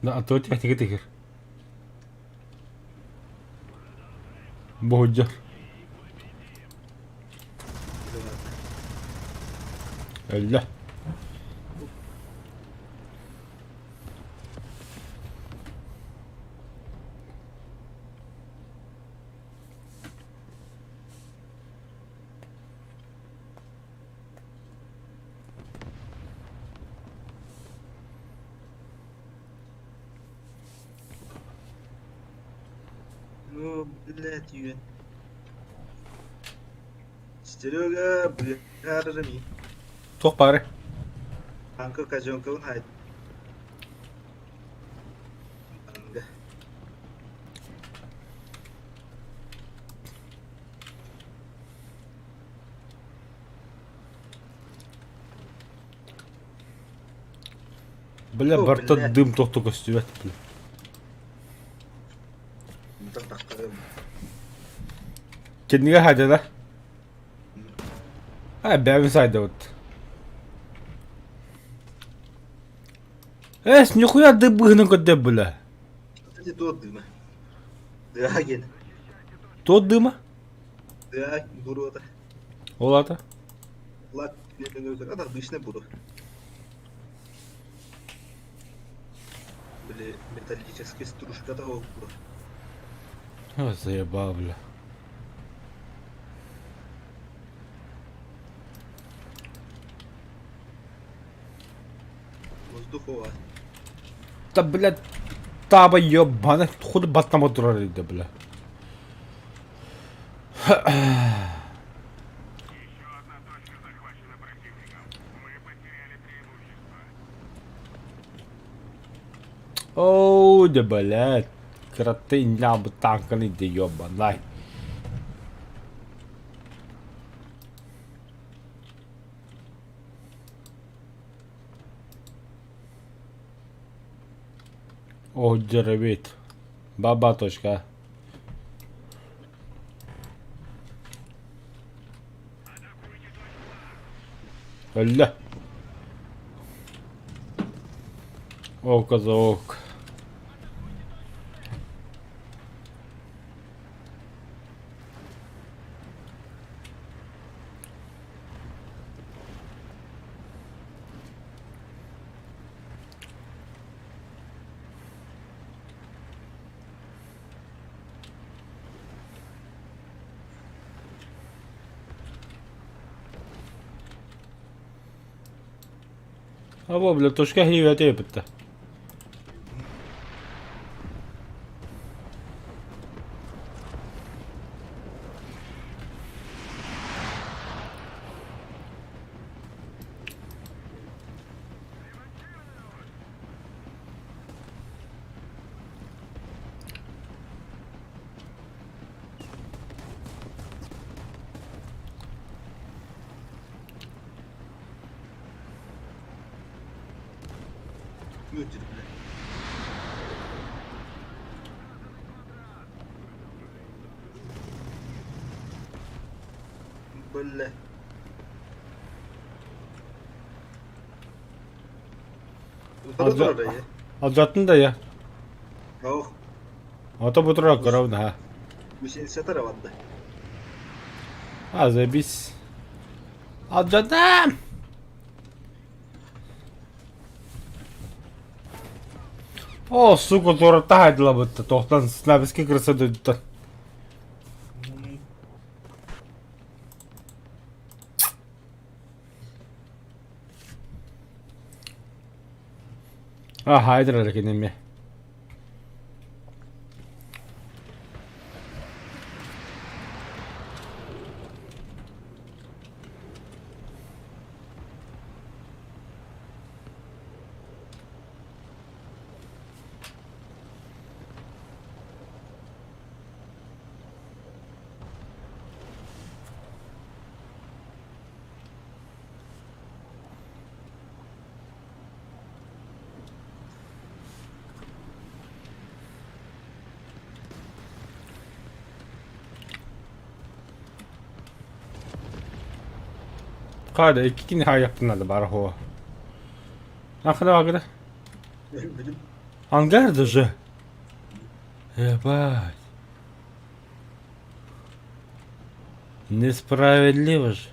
Да, а то тихо. Богоджар. Öyle. Ну, блядь, Юэн. Серега, блядь, Рами. Çok bari. Kanka kajonka un haydi. Kanka. Бля, О, борта бля. дым только стюет, бля. Мынтан таққарым. Kendine hadi la. Ha ben saydı вот. Нихуя дыбыгны кode бля. Кстати, тот дыма. Да, ген. Тот дыма? Да, бурода. Олата. Лак, это обычный буру. Бля, металлический стружка того буру. О, заебал, бля. Воздуховая. Да, блядь, таба ёбана. Худы батнама durар idi, бля. Оу, да, блядь. Кроты нябы танканы да ёбанай. О, деревит. Баба точка. Öyle. Oka za ok. Abo bile toşka hivete yapıttı. Götür bile. Бля. Утра Аза- утра я. Alacaktın da ya. Ох, Ata bu tura karavda ha. 80 тараватта. Ha biz. Alacaktım. О, сука, тура тахайдыла бітті. Тоқтан снабіске кірсе дөйді. Ha, haydır hareketimi. Hadi iki nihayet yaptın hadi bari ho. Arkada arkada. Блин, Ангар даже. Ебать. Несправедливо же.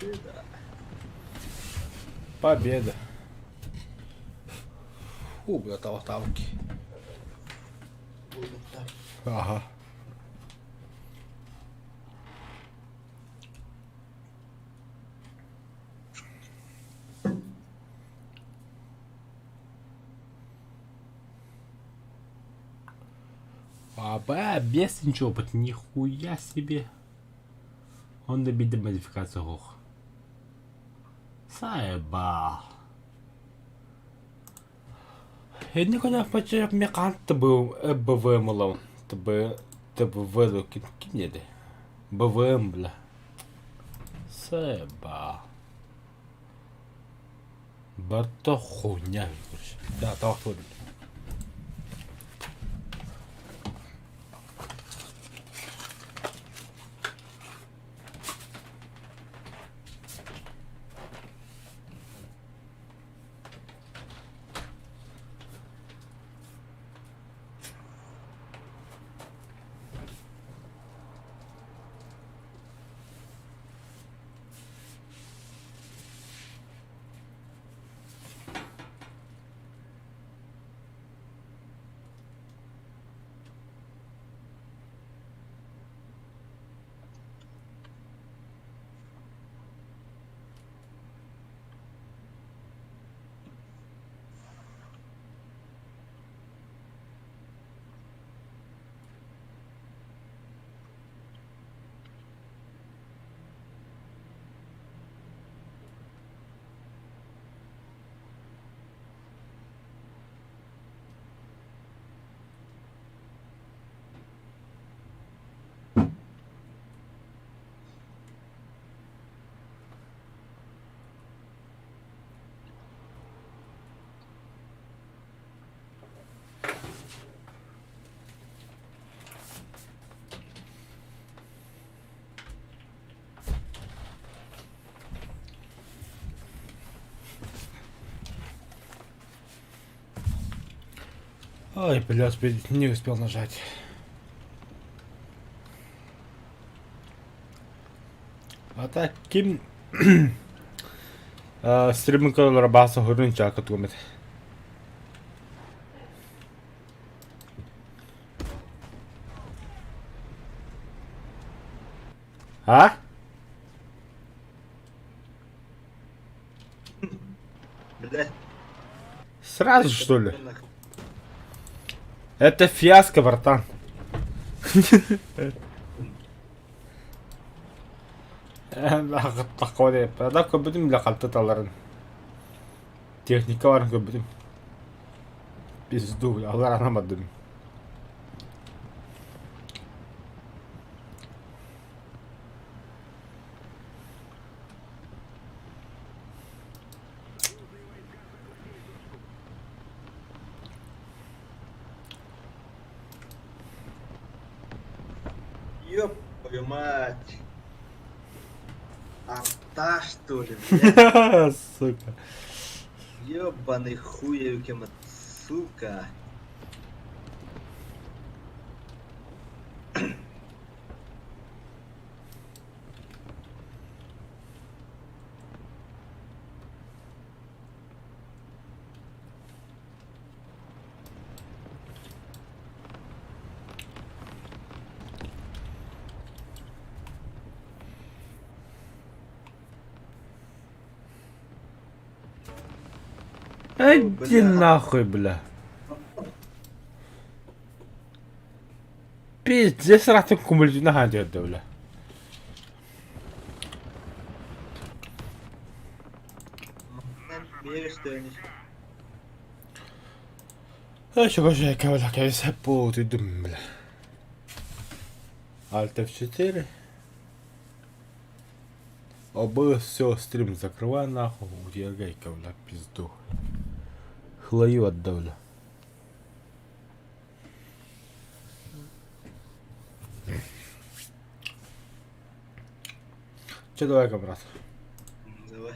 Победа. Победа. Фу, бля, тавки. Вот так. Ага. Без ничего, опыта, нихуя себе. Он добить до модификации гох. Заебал. Я не понял, почему мне кант был БВМ, ТБВ, кем не это? БВМ, бля. Заебал. Барто хуйня, короче. Да, так вот. Ой, блядь, не успел нажать. А так, ким... Стриминг рабаса хурун чака тумет. А? Бля. Сразу, что ли? Нахуй. Это фиаско, братан. Такой, да, көбүдүм для калтыталарын. Техника бар көбүдүм. Пизду, алар анамадым. Ёб твою мать. Арта, что ли, блядь? Сука. Ёбаный хуевиким, сука. Иди нахуй, бля. Пиздец, راح кумулятивно هذه الدولة. Мире, что они. Еще больше я кого-то кайсапу, ты дум, бля. Alt F4. Оба все, стрим закрывай нахуй, удергай ковля пизду. Хлою отдавлю. Че, давай-ка, брат. Давай.